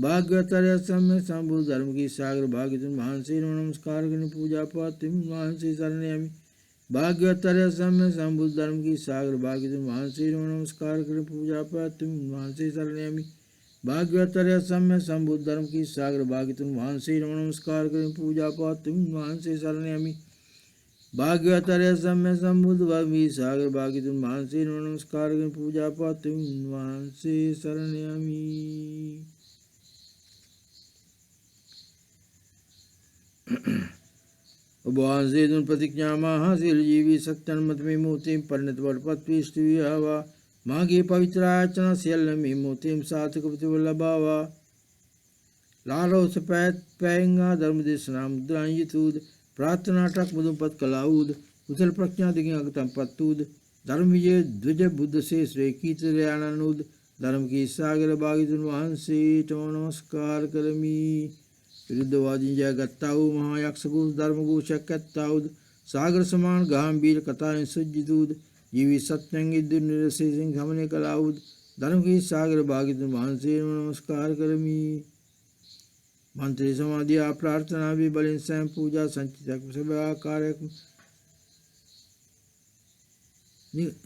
භාග්‍යවත් ආර්ය සම්බුද්ධ ධර්මගීත සාගර භාග්‍යතුන් වහන්සේට නමස්කාර කරන පූජා පවත්වමින් වහන්සේ සරණ යමි. භාග්‍යවත් ආර්ය සම්බුද්ධ ධර්මගීත සාගර භාග්‍යතුන් වහන්සේට නමස්කාර කරන පූජා පවත්වමින් වහන්සේ සරණ යමි. භාග්‍යවත් ආර්ය සම්බුද්ධ ධර්මගීත සාගර භාග්‍යතුන් වහන්සේට නමස්කාර කරන පූජා පවත්වමින් වහන්සේ සරණ යමි. භාග්‍යවත් ආර්ය සම්බුද්ධ ධර්මගීත සාගර භාග්‍යතුන් වහන්සේට නමස්කාර කරන පූජා පවත්වමින් වහන්සේ සරණ යමි. ඔබ වහන්සේ දුන් ප්‍රතිඥා මහා සියලු ජීවී සත්‍යයන් මත මේ මොහොතේ පරිණත වඩපත් වී ඉෂ්ට වේවා. මාගේ පවිත්‍ර ආචාර්ය සියල්ල මේ මොහොතේ සාර්ථක ප්‍රතිඵල ලබාවා. ලාලෝස පැයංගා ධර්ම දේශනා මුද්‍රාන් යුතුද ප්‍රාර්ථනාටක් මුදුන්පත් කළා වූද කුසල ප්‍රඥා දෙකින් අගතම්පත් වූද ධර්ම විජය ද්විජ බුද්ධ ශේෂ්ත්‍රේ කීර්තිරයාණන් වූද ධර්ම කී සාගර භාග්‍යතුන් වහන්සේට නමස්කාර කරමි. විරුද්ධවාදීන් ජයගත්තා වූ මහා යක්ෂ ගුරු ධර්ම ഘോഷයක් ඇත්තා වූද සාගර සමාන ගාම්භීර කතාවෙන් සුජ්ජිත වූද ජීවී සත්‍යංගේ දුර්නිරසයෙන් ගමනය කළා වූද ධර්ම කී සාගර භාග්‍යතුන් වහන්සේට නමස්කාර කරමි. මන්ත්‍රී සමාධිය ප්‍රාර්ථනාවේ බලෙන් සෑම පූජා සංචිතයක් සැබෑ ආකාරයක්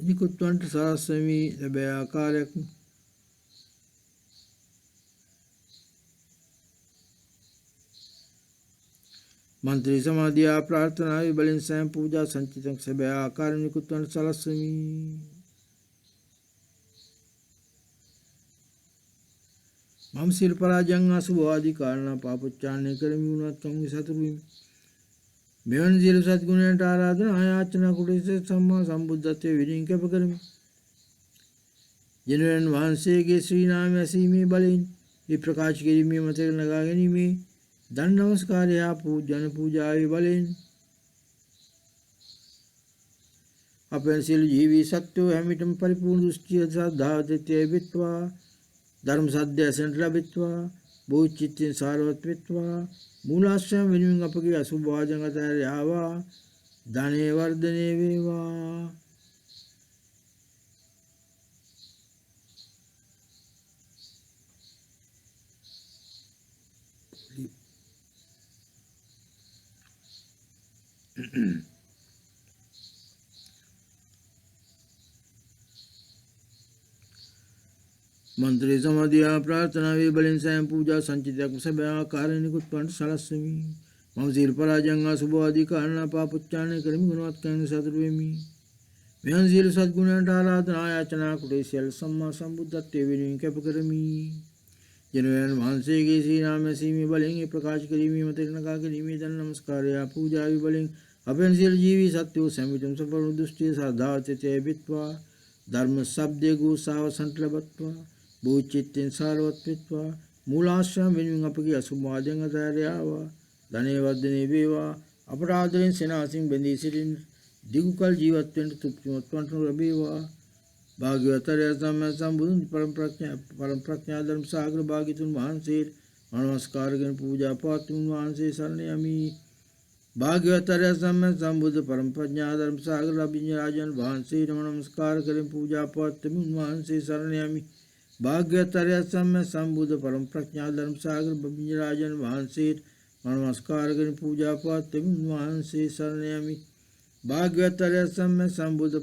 නිකුත් වන්ට සලස්වමි. සැබෑ ආකාරයක් මන්ත්‍රී සමාධිය ප්‍රාර්ථනාවේ බලෙන් සෑම පූජා සංචිතයක් සැබෑ ආකාරයෙන් නිකුත් වන්ට සලස්වමි. මම සිල් පරාජයන් අසුභ ආදී කාරණා පාපොච්චාරණය කරමි වුණත් කම්ගේ සතුටු වෙමි. මෙවැනි සියලු සත්ගුණයන්ට ආරාධනා ආයාචනා කොට සම්මා සම්බුද්ධත්වයේ විරින් කැප කරමි. ජනරන් වහන්සේගේ ශ්‍රී නාමය ඇසීමේ බලයෙන් ඒ ප්‍රකාශ කිරීමේ මතක නගා ගැනීමේ දන් නමස්කාරය පූජන පූජාවේ බලයෙන් අපේ සියලු ජීවී සත්වෝ හැමිටම පරිපූර්ණ දෘෂ්ටිය ශ්‍රද්ධාව තෙතේ වෙත්වා ධර්ම සත්‍ය ඇසෙන්ට ලැබෙත්වා බෝධිචිත්තෙන් සාරවත් වෙත්වා මූලාශ්‍රයන් වෙනුවෙන් අපගේ අසුභ වාදන අතර යාවා ධනේ වර්ධනය වේවා. मंत्री समाधिया प्रार्थना वे बलिन स्वयं पूजा संचित सभ्याकारनिकुत पंट सलस्मी मम सिर पराजंगा शुभादि कारण पापुच्चारणे करमि गुणवत् कहने सतुर्वेमि මෙහන් සියලු සත්ගුණයන්ට ආරාධනා ආයාචනා කුටේ සියලු සම්මා සම්බුද්ධත්වයේ වෙනුවෙන් කැප කරමි. ජනයන් වහන්සේගේ ශ්‍රී නාම ඇසීමේ බලයෙන් ඒ ප්‍රකාශ කිරීමේ මතක නගා ගැනීමේ දන් නමස්කාරය පූජාවි බලයෙන් අපෙන් සියලු ජීවී සත්වෝ සම්මිතම් සම්පූර්ණ දෘෂ්ටිය සාධාතේ බිත්වා ධර්ම ශබ්දේ ගෝසාව සන්තලබත්වා බෝධිචිත්තෙන් සාරවත් වෙත්වා මූලාශ්‍රයන් වෙනුවෙන් අපගේ අසුභ ආදයන් අතහැර යාවා ධනේ වර්ධනේ වේවා අපරාධයෙන් සෙනාසින් බැඳී සිටින් දිගුකල් ජීවත් වෙන්න තුප්පිමත් වන්ට ලැබේවා. භාග්‍යවතරය සම්මා සම්බුදුන් පරම ප්‍රඥා ධර්ම සාගර භාග්‍යතුන් වහන්සේ නමස්කාර කරගෙන පූජා පාතුන් වහන්සේ සරණ යමි. භාග්‍යවතරය සම්මා සම්බුදු පරම ප්‍රඥා ධර්ම සාගර අභිඤ්ඤ රාජන් වහන්සේ නමස්කාර කරගෙන පූජා පාතුන් වහන්සේ සරණ යමි. භාග්‍යවතරය සම්මා සම්බුදු පරම ප්‍රඥා ධර්ම සාගර අභිඤ්ඤ රාජන් වහන්සේ නමස්කාර කරගෙන පූජා පාතුන් වහන්සේ සරණ යමි. भाग्यवतार्य सम्य संबुद्ध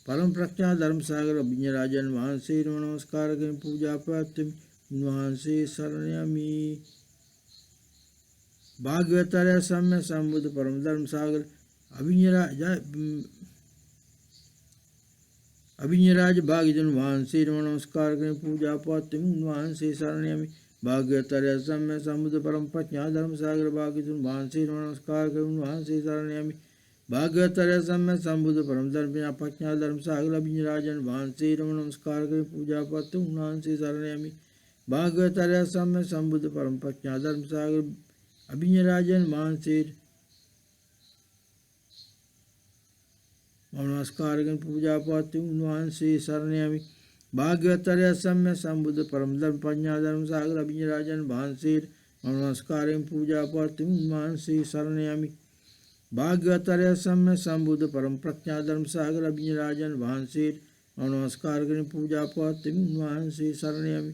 परम प्रज्ञा धर्म सागर अभिज्ञ राजन वහන්සේ नमस्कार कर पूजा प्राप्ति वහන්සේ शरण्यामि. भाग्यवतार्य सम्य संबुद्ध परम धर्म सागर अभिज्ञ राज भाग्यजन वහන්සේ नमस्कार कर पूजा प्राप्ति वහන්සේ शरण्यामि. भाग्यवतार्य सम्य संबुद्ध परम प्रज्ञा धर्म सागर भाग्यजन वහන්සේ नमस्कार कर वහන්සේ शरण्यामि. भाग्यवतार्य सम्य संबुद्ध परम धर्म प्रज्ञा धर्म सागर अभिज्ञ राजन वහන්සේ नमस्कार कर पूजा पात्र वහන්සේ शरण्यामि. भाग्यवतार्य सम्य संबुद्ध परम प्रज्ञा धर्म सागर अभिज्ञ राजन वහන්සේ नमस्कार कर पूजा पात्र वහන්සේ शरण्यामि. भाग्यवतार्य सम्य संबुद्ध परम धर्म प्रज्ञा धर्म सागर अभिज्ञ राजन वහන්සේ नमस्कार कर पूजा पात्र वහන්සේ शरण्यामि. भाग्यवतार्य सम्य संबुद्ध परम प्रज्ञा धर्म सागर अभिज्ञ राजन वහන්සේ नमस्कार कर पूजा पात्र वහන්සේ शरण्यामि.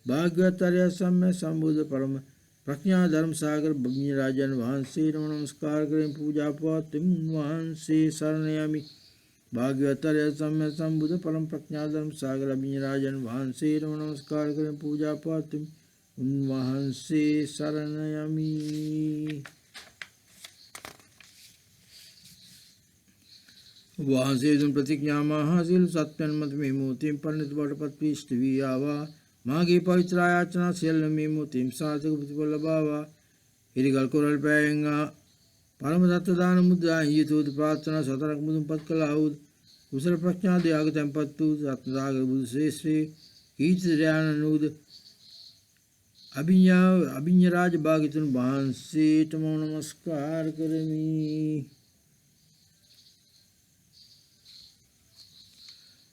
भाग्यवतार्य सम्य संबुद्ध परम प्रज्ञा धर्म सागर अभिज्ञ राजन वහන්සේ नमस्कार कर पूजा पात्र वහන්සේ शरण्यामि. भाग्यवतार्य सम्य संबुद्ध परम प्रज्ञा धर्म सागर अभिज्ञ राजन वහන්සේ नमस्कार कर पूजा पात्र वහන්සේ शरण्यामि. वहाँसे प्रतिज्ञा महाशील सत्यन मत में मोतिम पंडित बड़पत पृष्ठ भी आवा मागे पवित्र आयाचना सेल में मोतिम साधक प्रतिफल बावा हिरिगल कोरल पैंगा परम तत्वदान मुद्रा हितुद प्रार्थना सतरक मुदुम पत्कलाउद कुशल प्रज्ञा दयाग tempattu रत्नदाग बुद्ध श्रेष्ठे कीच ध्याननुद अभिज्ञ राज भागितुन वහන්සේ तमो नमस्कार करमि.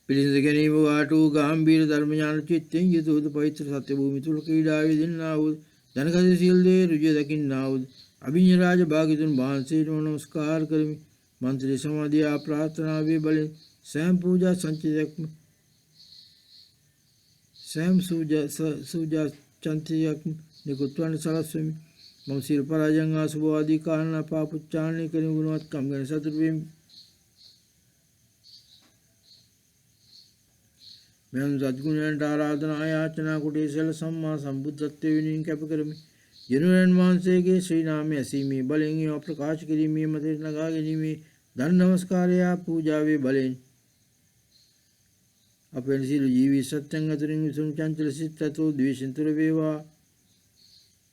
පිළිසිඳ ගැනීම වාටු ගාම්භීර ධර්ම ඥාන චිත්තෙන් යුතුවද පවිත්‍ර සත්‍ය භූමි තුල ක්‍රීඩා විදින්නා වූ ජනකද සීල් දේ රුජය දකින්නා වූ අභිඤ්ඤ රාජ භාග්‍යතුන් වහන්සේට නමස්කාර කරමි. මන්ත්‍රී සමාධිය ප්‍රාර්ථනාවේ බලෙන් සෑම පූජා සංචිතයක්ම සෑම සූජා චන්තියක් නිකුත්වන සලස්වමි. මම සිල් පරාජයන් ආසුභ ආදී කාරණා පාපුච්චාරණය කරන ගුණවත්කම් ගැන සතුටු වෙමි. මෙවන් සත්ගුණයන්ට ආරාධනා ආයාචනා කුටේ සියලු සම්මා සම්බුද්ධත්වයේ වෙනුවෙන් කැප කරමි. ජනරන් වහන්සේගේ ශ්‍රී නාමය ඇසීමේ බලයෙන් ඒවා ප්‍රකාශ කිරීමේ මතට නගා ගැනීමේ දන් නමස්කාරය පූජාවේ බලයෙන් අපෙන් සියලු ජීවී සත්‍යයන් අතරින් විසුණු චංචල සිත් ඇතෝ ද්වේෂයෙන් තොර වේවා.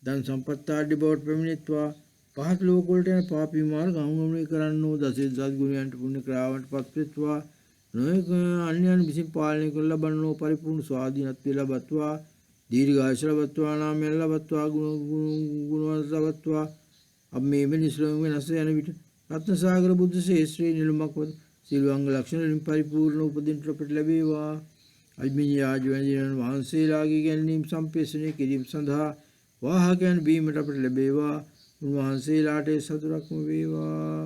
ධන සම්පත් ආදී බවට පැමිණෙත්වා. පහත් ලෝක වලට යන පාපී මාර්ග අනුගමනය කරන්නෝ දසෙත් සත්ගුණයන්ට පුණ්‍ය ක්‍රාවන්ට පත්වෙත්වා. නොයෙක් අන්‍යයන් විසින් පාලනය කර ලබන්නෝ පරිපූර්ණ ස්වාධීනත්වය ලබත්වා. දීර්ඝායුෂ ලබත්වා. නාමයන් ලබත්වා. ගුණවන්ත ලබත්වා. අප මේ මිනිස්ලොව වෙනස් යන විට රත්න සාගර බුද්ධ ශේෂ්ත්‍රයේ නිලමක් වද සිල්වංග ලක්ෂණ වලින් පරිපූර්ණ උපදින්නට අපට ලැබේවා. අජ්මිනී ආජීවන වහන්සේලාගේ ගැනීම සම්පේෂණය කිරීම සඳහා වාහකයන් බීමට අපට ලැබේවා. උන්වහන්සේලාට සතුටක්ම වේවා.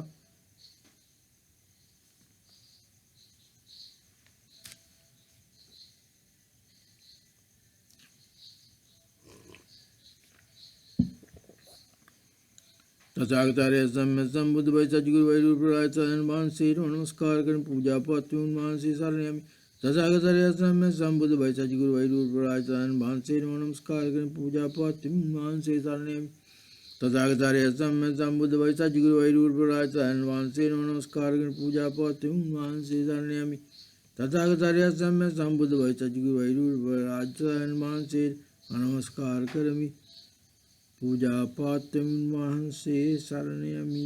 තථාගතයන් සම්බුදු බයි සජ්ජුරු වෛරූප රාජසයන් වහන්සේට නමස්කාර කරන පූජා පවත්වන උන්වහන්සේ සරණ යමි. තථාගතයන් සම්බුදු බයි සජ්ජුරු වෛරූප රාජසයන් වහන්සේට නමස්කාර කරන පූජා පවත්වන උන්වහන්සේ සරණ යමි. තථාගතයන් සම්බුදු බයි සජ්ජුරු වෛරූප රාජසයන් වහන්සේට නමස්කාර කරන පූජා පවත්වන උන්වහන්සේ සරණ යමි. තථාගතයන් සම්බුදු බයි සජ්ජුරු වෛරූප රාජසයන් වහන්සේට නමස්කාර කරමි. පූජා පාත්‍රම් වහන්සේ සරණ යමි.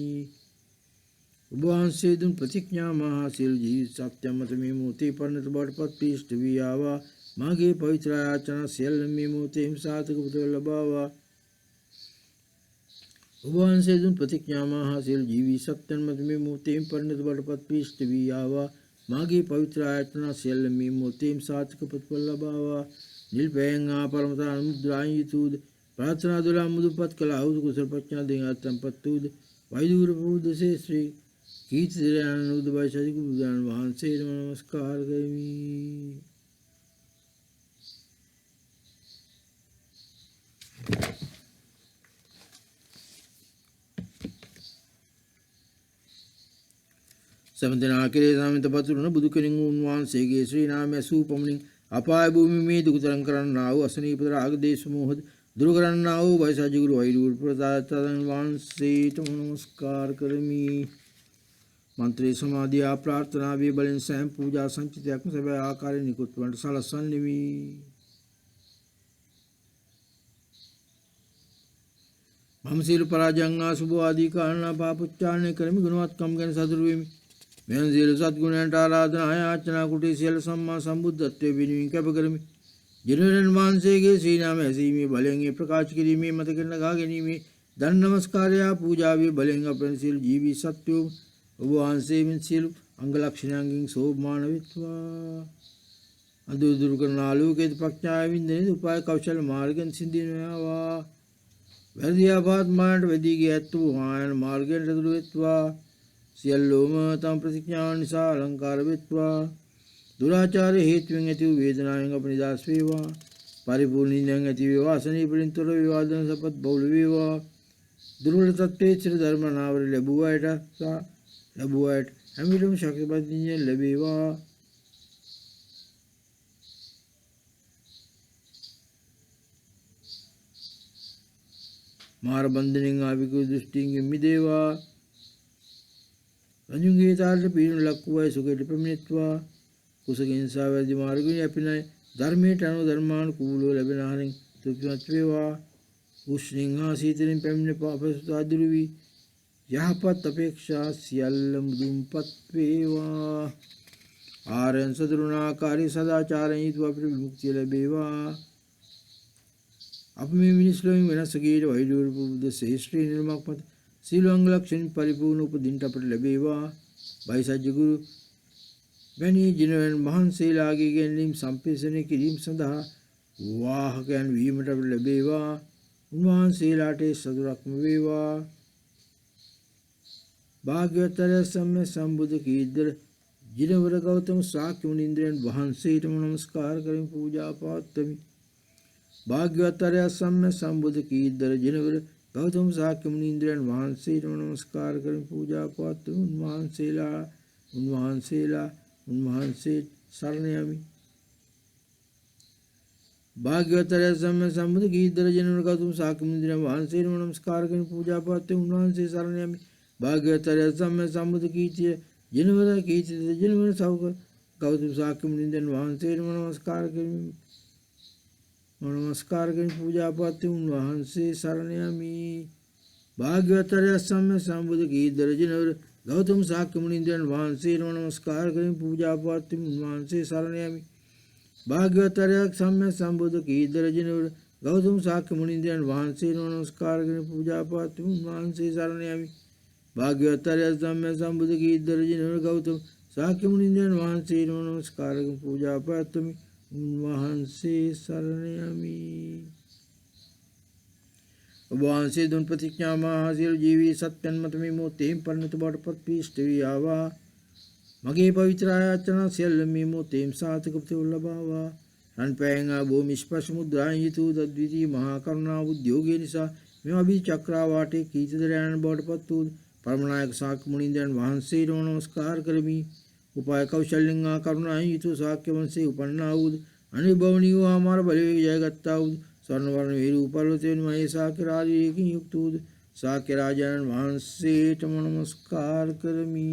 ඔබ වහන්සේ දුන් ප්‍රතිඥා මහා සියලු ජීවිත සත්‍ය මත මේ මොහොතේ පරිණත බවට පත් පිහිට වී ආවා. මාගේ පවිත්‍ර ආචාර සියල්ල මේ මොහොතේ සාර්ථක පුතව ලබාවා. ඔබ වහන්සේ දුන් ප්‍රතිඥා මහා සියලු ජීවිත සත්‍ය මත මේ මොහොතේ පරිණත බවට පත් පිහිට වී ආවා. මාගේ පවිත්‍ර ආචාර සියල්ල මේ මොහොතේ සාර්ථක පුතව ලබාවා. නිල් පෑන් ආපරමතා අනුමුද්‍රායි යුතුද प्रार्थना द्वारा मुदुपत कला कुशल प्रज्ञा देंपत वैदूर श्री श्री कीर्तिदयानंद वाहन से नमस्कार करी. समतनाकिरे सामित पत्रुन बुदुकरिंग उन्वान सेगे श्री नाम सूपमणि अपाय भूमि में दुखतरं करन्नाव असनीप राग देश मोहद दुर्गरन्नाव वैसाजी गुरु वैरूर प्रदातवान से नमस्कार करमी. मंत्री समाधि आ प्रार्थना वे बलिन स्वयं पूजा संचित सब आकार निकुत सलसन्निवी. मम शील पराजंगा शुभ आदि कारण पापुच्चारण करमी गुणवत्कम गण सदुर्वेमी. मैं शील सद्गुण आराधना आचना कुटी शील सम्मा संबुद्धत्व विनिमय कप करमी. जिन्होंने मानसे के श्री नाम ऐसी में भलेंगे प्रकाश के में मत के लगा के में धन नमस्कार या पूजा भी भलेंगे अपन शील जीवी सत्यो उपवांसे में शील अंग लक्षणांगिंग शोभ मानवित्वा अदूर दुर्गनालु के पक्षाय विंदे उपाय कौशल मार्गन सिद्धि नवा वैद्यापात मांड वैदि के अत्व हायन मार्गन दुर्वित्वा शीलोम तम प्रतिज्ञा निशा अलंकार वित्वा दुराचार हेतु वेदनाएं अपनी दास विवाह परिपूर्ण विवासनी परिंतर विवादन शपथ बहुल विवाह दुर्बल तत्व श्री धर्म नावर लबुआट लबुआट हमीरम शक्तिपति लबेवा. मार बंधनिंग आविकु दृष्टि मिदेवा रंजुंगे ताल पीण लक्कुआ सुखेट प्रमित्वा कुसगिंसा वैद्य मार्गुनि अपिनय धर्मेट अनुधर्मानुकूलो लबिनाहरिं तुप्यत्वेवा उष्णिंहा सीतरिं पेम्ने पापसुतादुर्वी यहपत अपेक्षा सियल्ल मुदुंपत्वेवा आरयन सदरुणाकारी सदाचारं यित्वा विमुक्ति लबेवा. अब में मिनिस्लों में सगीर वैदूर बुद्ध श्रेष्ठी निर्माक मत शीलोंग लक्षण परिपूर्ण उपदिन टपट लबेवा. भाई सज्जगुरु मैंने जिन्होंने महान से लागे गेंदीम संपेशने की रीम संधा वाह ज्ञान वीमटप लबेवा. महान से लाटे सदुरक्म वेवा. भाग्यतर समय संबुद्ध की इधर जिनवर गौतम साक्य मुनिंद्रन वाहन से नमस्कार करें पूजा पातमी. भाग्यतर समय संबुद्ध की इधर जिनवर गौतम साक्य मुनिंद्रन वाहन से नमस्कार करें पूजा पातमी. उन्वाहन से शरणयामि. भाग्यवतर समय संबुद्ध की इधर जिनवर गौतम साक्य मुनिंद्रन वाहन से नमस्कार करें पूजा पातमी. उन्वाहन से शरणयामि. भाग्यवतर समय संबुद्ध की जिनवर सौकर ගෞතම ශාක්‍ය මුනිඳුන් වහන්සේට නමස්කාර කරමි. නමස්කාර කරමි පූජා පාත්‍ය උන්වහන්සේ සරණ යමි. භාග්‍යවත් අරියත් සම්මා සම්බුදු කීර්ති රජනවර ගෞතම ශාක්‍ය මුනිඳුන් වහන්සේට නමස්කාර කරමි පූජා පාත්‍ය උන්වහන්සේ සරණ යමි. භාග්‍යවත් අරියත් සම්මා සම්බුදු කීර්ති රජනවර ගෞතම ශාක්‍ය මුනිඳුන් වහන්සේට නමස්කාර කරමි පූජා පාත්‍ය උන්වහන්සේ සරණ යමි. භාග්‍යවත් අරියත් සම්මා සම්බුදු කීර්ති රජනවර ගෞතම ශාක්‍ය මුනිඳුන් වහන්සේට නමස්කාර කරමි පූජා පාත්‍ය උන්වහන්සේ සරණ යමි. ඔබ වහන්සේ දුන් ප්‍රතිඥා මහා සියලු ජීවී සත්‍යයන් මත මේ මොහොතේම පරිණත බවට පත් වී ඉෂ්ට වී ආවා. මගේ පවිත්‍ර ආයාචනා සියල්ල මේ මොහොතේම සාර්ථක ප්‍රතිඵල ලබාවා. රන් පෑන් ආ භූමි ස්පර්ශ මුද්‍රාන් යුතු දද්විති මහා කරුණා උද්‍යෝගය නිසා මේ අභි චක්‍රාවාටේ කීර්තිදරයන් බවට පත් වූ පරමනායක ශාක්‍ය මුනිඳුන් වහන්සේට නමස්කාර කරමි. උපාය කෞශල්‍යං ආ කරුණාන් යුතු ශාක්‍ය වංශයේ උපන්නා වූ අනිබවණීය ආමාර බලවේග ජයගත්තා වූ ස්වර්ණ වර්ණ වේරු පර්වතයෙන් මහේ ශාක්‍ය රාජ්‍යයකින් යුක්ත වූ ශාක්‍ය රාජානන් වහන්සේට නමස්කාර කරමි.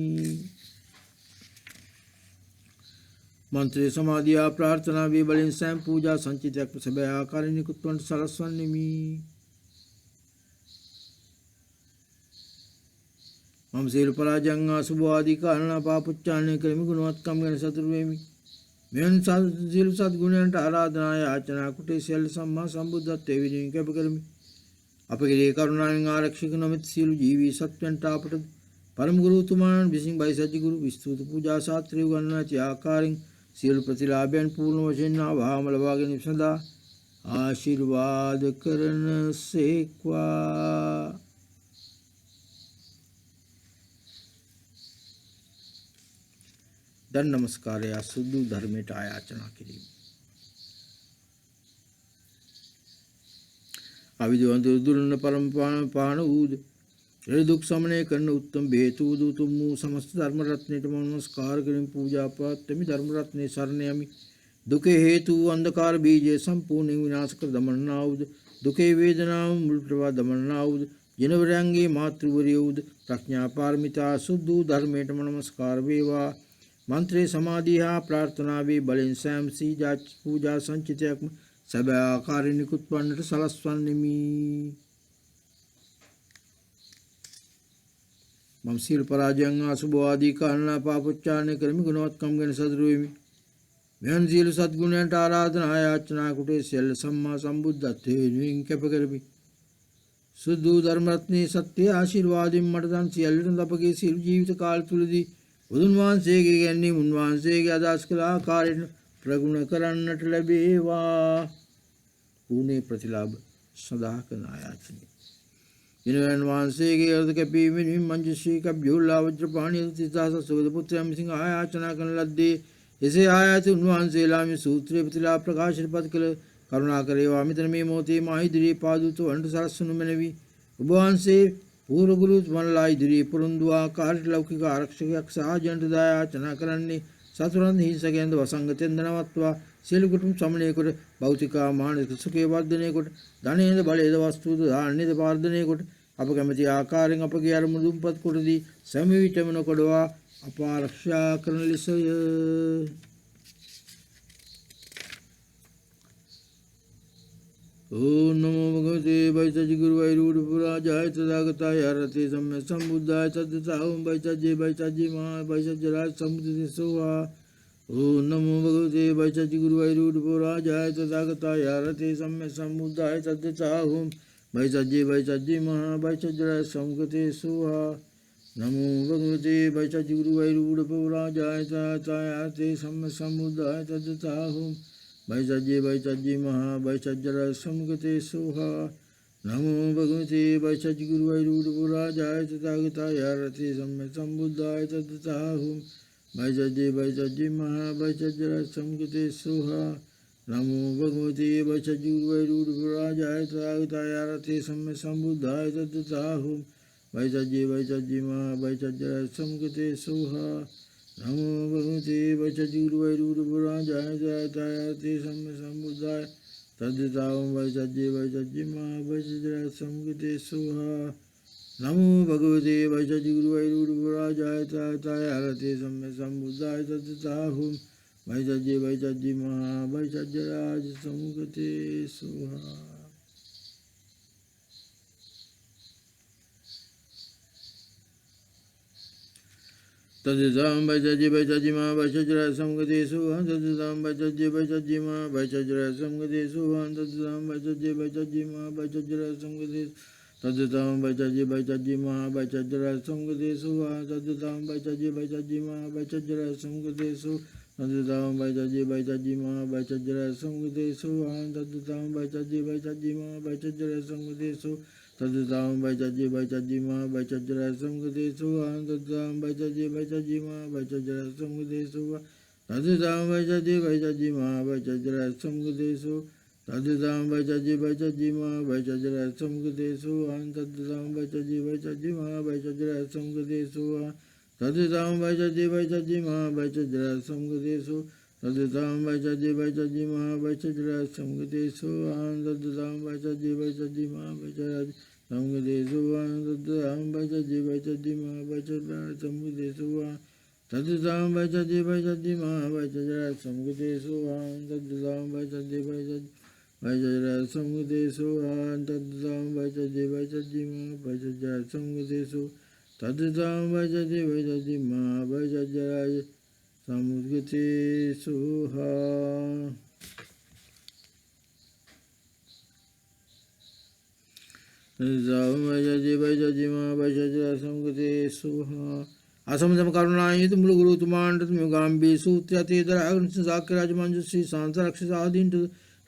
මන්ත්‍රේ සමාධිය ප්‍රාර්ථනා වේ බලෙන් සෑම පූජා සංචිතයක් සැබෑ ආකාරයෙන් නිකුත් වන්ට සලස්වන්නෙමි. මම සියලු පරාජයන් අසුභ ආදී කාරණා පාපුච්චාරණය කරමි. ගුණවත්කම් ගැන සතුටු වෙමි. මෙවන් සියලු සත්ගුණයන්ට ආරාධනා යාචනා කුටේ සියල්ල සම්මා සම්බුද්ධත්වයේ විදිහින් කැප කරමි. අපගේ කරුණාවෙන් ආරක්ෂක නොමැති සියලු ජීවී සත්වයන්ට අපට පරම ගුරු උතුමාණන් විසින් බයිසජ්ජ ගුරු විස්තෘත පූජා ශාස්ත්‍රය උගන්වා ඇති ආකාරයෙන් සියලු ප්‍රතිලාභයන් පූර්ණ වශයෙන් ආවහම ලබා ගැනීම සඳහා ආශිර්වාද කරන සේක්වා. දැන් නමස්කාරය සුදු ධර්මයට ආයාචනා කිරීම. අවිද්‍යාවන්ත දුර්ලභ පරම පාන වූද දුක් සමනය කරන උත්තම බේතු වූ උතුම් වූ සමස්ත ධර්ම රත්නයට නමස්කාර කරමින් පූජා පාත්‍රමි. ධර්ම රත්නේ සරණ යමි. දුකේ හේතු වූ අන්ධකාර බීජය සම්පූර්ණයෙන් විනාශ කර දමන්නා වූද දුකේ වේදනාව මුල් ප්‍රවා දමන්නා වූද ජනවරයන්ගේ මාතෘවරිය වූද ප්‍රඥා පාරමිතා සුදු ධර්මයට නමස්කාර වේවා. මන්ත්‍රේ සමාධිය හා ප්‍රාර්ථනාවේ බලෙන් සෑම සීජා පූජා සංචිතයක්ම සැබෑ ආකාරයෙන් නිකුත් වන්නට සලස්වන්නෙමි. මම සියලු පරාජයන් අසුභ ආදී කාරණා පාපොච්චාරණය කරමි. ගුණවත්කම් ගැන සතුටු වෙමි. මෙවන් සියලු සත්ගුණයන්ට ආරාධනා යාචනා කුටේ සියල්ල සම්මා සම්බුද්ධත්වයේ වෙනුවෙන් කැප කරමි. සුදු ධර්ම රත්නයේ සත්‍ය ආශිර්වාදයෙන් මට දන් සියල්ලට අපගේ සියලු ජීවිත කාල තුලදී බුදුන් වහන්සේගේ ගැනීම උන්වහන්සේගේ අදහස් කළ ආකාරයෙන් ප්‍රගුණ කරන්නට ලැබේවා. පුණ්‍ය ප්‍රතිලාභ සදා කරන ආයාචනය. දිනවන් වහන්සේගේ අර්ථ කැපීමෙන් මංජශ්‍රී කබ්යුල්ලා වජ්‍රපාණී තිසස සෝද පුත්‍රයන් විසින් ආයාචනා කරන ලද්දේ එසේ ආයත උන්වහන්සේලා මේ සූත්‍රයේ ප්‍රතිලාභ ප්‍රකාශනපත් කළ කරුණාකරේවා. මෙතන මේ මොහොතේ මා ඉදිරියේ පාදුතු වන්ට සලස්වනු මැනවි. ඔබ වහන්සේ පූර්ව ගුරු තුමන්ලා ඉදිරියේ පුරුදු ආකාරයට ලෞකික ආරක්ෂකයක් සාජන්ට දායාචනා කරන්නේ සතුරන් හිංසකයන්ද වසංගතෙන් දනවත්වා සියලු කුටුම් සමනය කොට භෞතික මානසික සුඛේ වර්ධනය කොට ධනේද බලේද වස්තුද ධාන්‍යද වර්ධනය කොට අප කැමැති ආකාරයෙන් අපගේ අරමුණු දුම්පත් කොටදී සෑම විටම නොකඩවා අප ආරක්ෂා කරන ලෙසය. ඕම් නමෝ භගවते බයිසජ්ජ ගුරු වෛරූඩ පුරාජාය තථාගතාය අරහතේ සම්මා සම්බුද්ධාය සද්දසාවම් බයිසජ්ජේ මහා බයිසජ්ජ රාජ සම්බුද්දේසෝවා. ඕම් නමෝ භගවते බයිසජ්ජ ගුරු වෛරූඩ පුරාජාය තථාගතාය අරහතේ සම්මා සම්බුද්ධාය සද්දසාවම් බයිසජ්ජේ මහා බයිසජ්ජ රාජ සම්බුද්දේසෝවා. නමෝ භගවते බයිසජ්ජ ගුරු වෛරූඩ පුරාජාය තථාගතාය අරහතේ සම්මා සම්බුද්ධාය සද්දසාවම් බයිසජ්ජේ මහා බයිසජ්ජ රාජ සම්බුද්දේසෝවා. නමෝ භගවते බයිසජ්ජ ගුරු වෛරූඩ පුරාජාය තථාගතාය අරහතේ සම්මා සම්බුද්ධාය සද්දසාවම් බයිසජ්ජේ මහා බයිසජ්ජ රාජ සම්බුද්දේසෝවා. නමෝ භගවते බයිසජ්ජ ගුරු වෛරූඩ පුරාජාය තථාගතාය අරහතේ සම්මා සම්බුද්ධාය සද්දසාවම් බයිසජ්ජේ මහා බයිසජ්ජ රාජ සම්බුද්දේසෝවා. නමෝ භගවते බයිසජ්ජ ගුරු වෛරූඩ පුරාජාය තථාගතාය අරහතේ සම්මා සම්බුද්ධාය සද්දසාවම් බයිසජ්ජේ මහා බයිසජ්ජ රාජ සම්බුද්දේසෝවා. නමෝ භගවते බයිසජ්ජ ගුරු වෛරූඩ පුරාජාය තථාගතාය අරහතේ සම්මා සම්බුද්ධාය සද්දසාවම් वैजज्ये वैजज्ये महावैजज्यराज समुगते सुहा। तद्दां वैजज्ये वैजज्ये महावैजज्यराज समुगते सुहा। तद्दां वैजज्ये वैजज्ये महावैजज्यराज समुगते सुहा। तद्दां वैजज्ये वैजज्ये महावैजज्यराज समुगते। तद्दां वैजज्ये वैजज्ये महावैजज्यराज समुगते सुहा। तद्दां वैजज्ये वैजज्ये महावैजज्यराज समुगते सुहा। तद्दां वैजज्ये वैजज्ये महावैजज्यराज समुगते सुहा। तद्दां वैजज्ये वैजज्ये महावैजज्यराज समुगते सुहा। तद्दां वैजज्ये वैजज्ये महावैजज्यराज समुगते सुहा। तद्दां वैजज्ये वैजज्ये महावैजज्यराज समुगते सुहा। तद्दां वैजज्ये वैजज्ये महावैजज्यराज समुगते सुहा। तद्दां वैजज्ये वैजज्ये महावैजज्यराज समुगते सुहा। तद्दां वैजज्ये वैजज्ये महावैजज्यराज समुगते सुहा। तद्दां वैजज्ये वैजज्ये महावैजज्यराज समुगते सुहा। तद्दां वैजज्ये वैजज्ये महावैजज्यराज समुगते सुहा। तद्दां वैजज्ये वैजज्ये महावैजज्यराज समुगते सुहा। तद्दां वैजज्ये वैजज्ये महावैजज्यराज समुगते सुहा। तद्दां वैजज्ये वैजज्ये महावैजज्यराज समुगते सुहा। तद्दां वैजज्ये वैजज्ये वैजज्यराज समुगते सुहा। तद्दां वैजज्ये वैजज्ये महावैजज्यराज समुगते सुहा। तद्दां वैजज्ये वैजज्ये महावैजज्यराज समुगते सुहा। तद्दां वैजज्ये वैजज्ये महावैजज्यराज समुगते सुहा। असमसम करुणायुत मूलगुरु तुमांडतुगांबी सूत्रतीधराग्रजाक्यराज मंजुश्री शांत रक्षसाधीन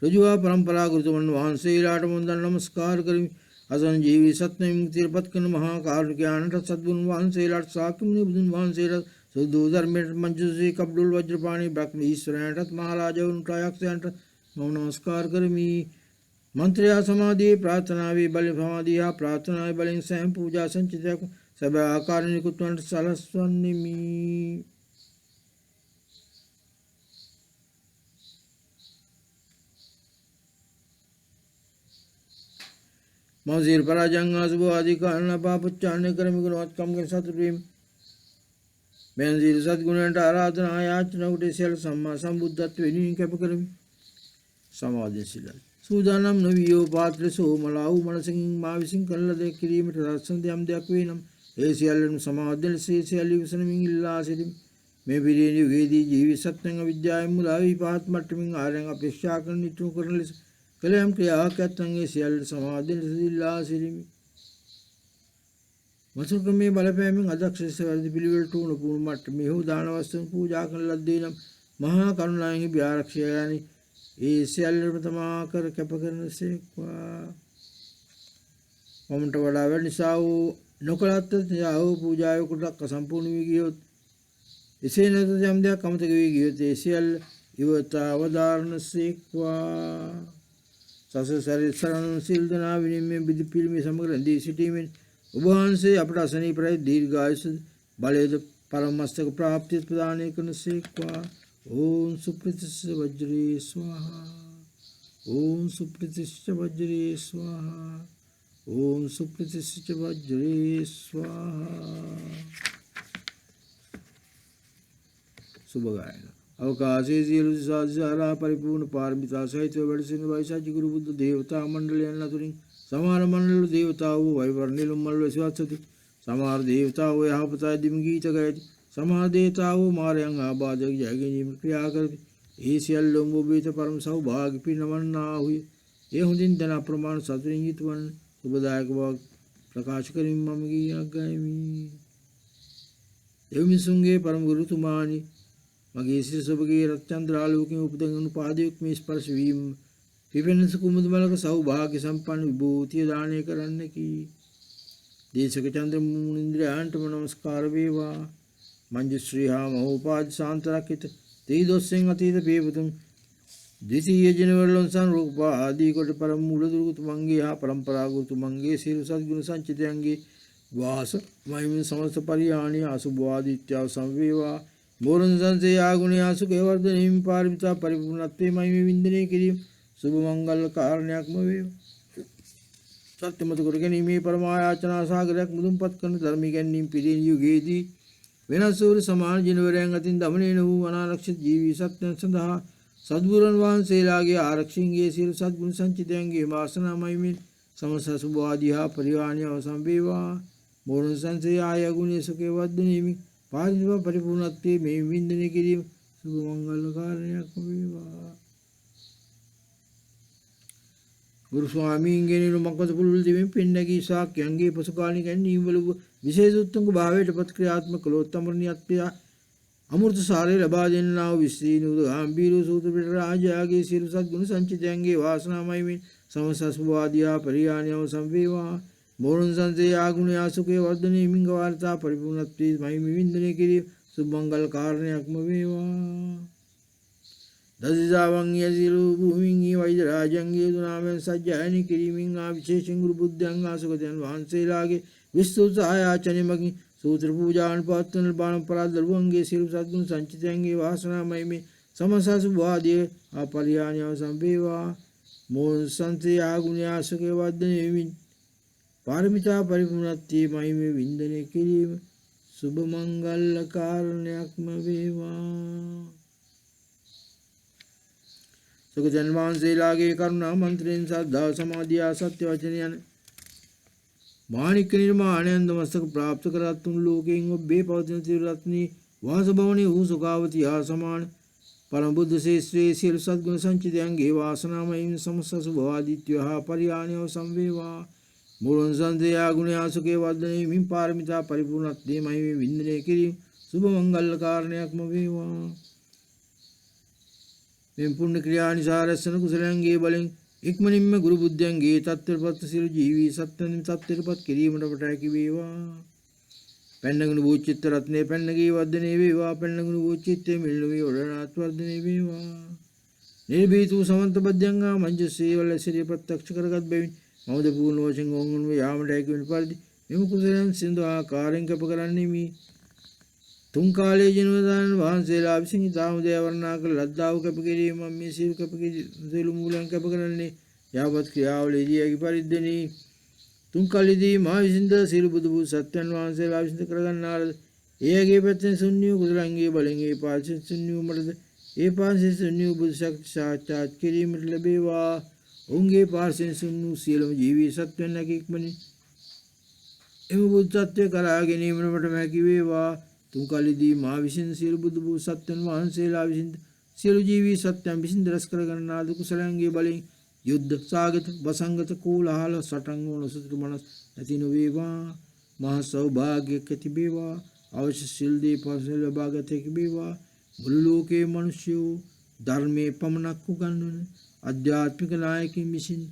रुजुआ परंपरा गुरुतमन श्रीराटमुंदन नमस्कार करी। असन जीवी सत्य मुक्तिपत्कन महाकारुण ज्ञान सद्गुण वाहन श्रीराट साक्यमुनि वाहन श्रीरथ सुधूधर मंजुश्री कब्दुल वज्रपाणी ब्रह्म ईश्वर महाराज उनकायक्ष नमस्कार करमी। मंत्र समाधि प्रार्थना भी बल समाधि प्रार्थना बल स्वयं पूजा संचित सब आकार निकुत्वन सरस्वनिमी। मौजीर पराजंगा सुबह आदि कारण पापुच्चारण्य कर्म गुणवत्कम के शत्रुप्रेम बेंजीर सद्गुण आराधना याचना उठे सल सम्मा संबुद्धत्व कपकर्मी समाधिशील सुदानम नवियो पात्र सो मलाउ मनसिंह माविसिंह कल्लदे किरीम रसंद्यम द्यक्वेनम एसियल्लम समाधिल से अलिवसनमिंगिल्लासिरिम मैं बिरेन युगेदी जीवी सत्यंग विद्याय मुलावी पात मट्टमिंग आरंग अपेक्षा करनी तू करने कलम क्रिया कहतंगे सियल समाधिल सिल्लासिरिम मसुक में बलपेमिंग अदक्ष से वर्धि बिलिवल टून पूर्ण मट्टमि हो दानवस्तु पूजा कर लद्दीनम महाकरुणाएंगे ब्यारक्षयानि एसियल तमाकर कपकरन से क्वा ममट वडावे निसाओ नौकरात जाओ पूजाओ कुटक संपूर्ण विगियोत इसे न तो जमदे कमत विगियोत एसियल युवता वदारण से क्वा सस सरे शरण सिलदना विनिमय विधिपिल में समग्र दी सिटी में उबहान से अपना शनि पर दीर्घायुष बलेद परम मस्तक प्राप्ति प्रदान करने से क्वा ओम सुप्रतिष्ठ वज्रे स्वाहा। ओम सुप्रतिष्ठ वज्रे स्वाहा। ओम सुप्रतिष्ठ वज्रे स्वाहा। सुबगायन अवकाशे सारा परिपूर्ण पारमिता सहित सिंह वैशाची गुरु बुद्ध देवता मंडल तुरी समार मंडल देवता वैवर्णिल मल्ल शिवती समार देवता वो यहाँ पता दिमगीत गए समार देवता वो मारे अंगाबाजक जयगी क्रिया कर एसियल्लोंगो बेत परम सौभाग्य पी नमन ना हुई ये दिन जना प्रमाण सतरिंगित वन शुभदायक वाग प्रकाश करी ममगी अगमी एवं सुंगे परम गुरु तुमानी मगे श्री सुबगे रत्चंद्रालोक उपदुपाधिक में स्पर्श वीम विभिन्न कुमुदमलक सौभाग्य संपन्न विभूति दाने करने की देश के चंद्र मुनिंद्रियांट नमस्कार वेवा मंजुश्री हा महोपाद शांत रखित तेजो सिंह अतीत पेवतुम द्वितीय जनवरलन रूपा आदि कोट परम मूल दुर्गुत मंगे हा परंपरा गुरु मंगे सिर सद्गुण संचित अंगे वास महिम समस्त परियाणि आशुभवादित्या संवेवा मोरन संसे आगुणे आसु केवर्धनीम पारमिता परिपूर्णत्वे महिमे विंदने किरीम शुभ मंगल कारण्यात्मवे सत्यमत गुरुगनी में परमायाचना सागरक मुदुम पत्कन धर्मी गन्नीम पिरीन युगेदी වෙනස් වූ සමාන ජිනවරයන් අතින් දමනය වූ අනාරක්ෂිත ජීවී සත්‍යයන් සඳහා සද්බුදුරන් වහන්සේලාගේ ආරක්ෂින්ගේ සියලු සත්ගුණ සංචිතයන්ගේ වාසනාමයි මෙන් සමස්ත සුභාදී හා පරිවාණ්‍ය අවසන් වේවා. මෝරණ සංසේ ආය ගුණයේ සුඛේ වර්ධනීමි පාරිනිවන් පරිපූර්ණත්වයේ මේ වින්දනය කිරීම සුභ මංගල කාරණයක් වේවා. ගුරු ස්වාමීන්ගේ නිර්මකත පුළුල් දෙමින් පින්නකී ශාක්‍යයන්ගේ පසුකාලීන ගැනීම වල විශේෂ උත්තුංග භාවයට පත් ක්‍රියාත්මක කළොත් අමරණීයත්වය අමෘත සාරය ලබා දෙන්නා වූ විශ්ීනුද ආම්බීර සූත්‍ර පිට රාජයාගේ සියලු සත්ගුණ සංචිතයන්ගේ වාසනාමයි මෙන් සමසස්වාදියා පරියාණ්‍යව සම්වේවා. මෝරණ සංසේ ආගුණ ආසුකේ වර්ධනයේ මිංග වාර්තා පරිපූර්ණත්වයේ මහිම වින්දනය කිරීම සුභ මංගල කාරණයක්ම වේවා. දසිසාවන් යසිරු භූමින්හි වෛද්‍ය රාජන්ගේ දුනාමෙන් සජ්ජායනය කිරීමෙන් ආ විශේෂයෙන් ගුරු බුද්ධයන් ආසුකයන් වහන්සේලාගේ විස්තෘත ආයාචනය මගින් සූත්‍ර පූජාන් පවත්වන බාණපරාද දරුවන්ගේ සියලු සත්ගුණ සංචිතයන්ගේ වාසනාමයි මේ සමසසු වාදී අපරියාණ්‍යව සම්වේවා. මෝහන සංසේ ආගුණ ආසුකේ වර්ධනය වෙමින් පාරමිතා පරිපූර්ණත්වයේ මහිම වින්දනය කිරීම සුභ මංගල කාරණයක්ම වේවා. සුගතයන් වහන්සේලාගේ කරුණා මන්ත්‍රයෙන් සද්ධා සමාධිය සත්‍ය වචන යන මාණික නිර්මාණයන් දමස්තක ප්‍රාප්ත කරත්තුන් ලෝකයෙන් ඔබේ පවතින තිරත්නී වාසභවනී වූ සුඛාවති හා සමාන පරම බුද්ධ ශේෂ්ත්‍රයේ සියලු සත්ගුණ සංචිතයන්ගේ වාසනාමයින් සමසසු භවාදිත්‍ය හා පරියාණ්‍යව සම්වේවා. මූලං සංදේයා ගුණ ආසුකේ වර්ධනයේ මින් පාරමිතා පරිපූර්ණත්වයේ මහිම වින්දනය කිරීම සුභ මංගල කාරණයක්ම වේවා. මෙම පුණ්‍ය ක්‍රියා නිසා රැස්වන කුසලයන්ගේ බලෙන් ඉක්මනින්ම ගුරු බුද්ධයන්ගේ තත්ත්වපත් සියලු ජීවී සත්ත්වයන් තත්ත්වයටපත් කිරීමට අපට හැකි වේවා. පැන්නගුණ වූ චිත්ත රත්නයේ පැන්නගේ වර්ධනය වේවා. පැන්නගුණ වූ චිත්තයේ මෙල්ලුවේ ඔරණාත් වර්ධනය වේවා. නිර්භීත වූ සමන්ත බද්ධංගා මංජසේ වල සිරිය ප්‍රත්‍යක්ෂ කරගත් බැවින් මවද පූර්ණ වශයෙන් ඔවුන්ව යාමට හැකි වන පරිදි මෙම කුසලයන් සිඳු ආකාරයෙන් කැප කරන්නේ මේ තුන් කාලයේ ජනවදාන වහන්සේලා විසින් ඊතාම දේවර්ණා කළ ලද්දාව කැප කිරීම මේ සියලු කැප සියලු මූලයන් කැප කරන්නේ යාපත් ක්‍රියාවලදී යකි පරිද්දෙනි. තුන් කාලයේදී මා විසින්ද සියලු බුදු සත්‍යයන් වහන්සේලා විසින් කරගන්නා එයගේ පැත්තෙන් ශුන්‍ය කුසලංගේ බලෙන් ඒ පාර්ශ්ව ශුන්‍ය මරද ඒ පාර්ශ්ව ශුන්‍ය බුදු ශක්ති සාක්ෂාත් කිරීමට ලැබේවා. ඔවුන්ගේ පාර්ශ්වෙන් ශුන්‍ය සියලුම ජීවී සත්වයන් නැගීක්මනි එම බුද්ධත්වය කරා ගැනීමට හැකි වේවා. තුන් කාලයේදී මා විසින් සියලු බුදු සත්වයන් වහන්සේලා විසින් සියලු ජීවී සත්වයන් විසින් දරස් කරගන්නා කුසලයන්ගේ බලෙන් යුද්ධ සාගත වසංගත කෝලහල සටන් වන සුතු මනස් ඇති නොවේවා. මහා සෞභාග්‍යයක් ඇති වේවා. අවශ්‍ය සිල් දී පසල ලබාගත හැකි වේවා. මුළු ලෝකයේ මිනිසයෝ ධර්මයේ පමණක් උගන්වන ආධ්‍යාත්මික නායකයින් විසින්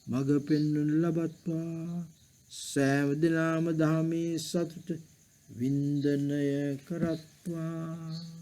මඟ පෙන්වන ලබත්වා. සෑම දිනම ධර්මයේ සතුට වින්දනය කරත්වා.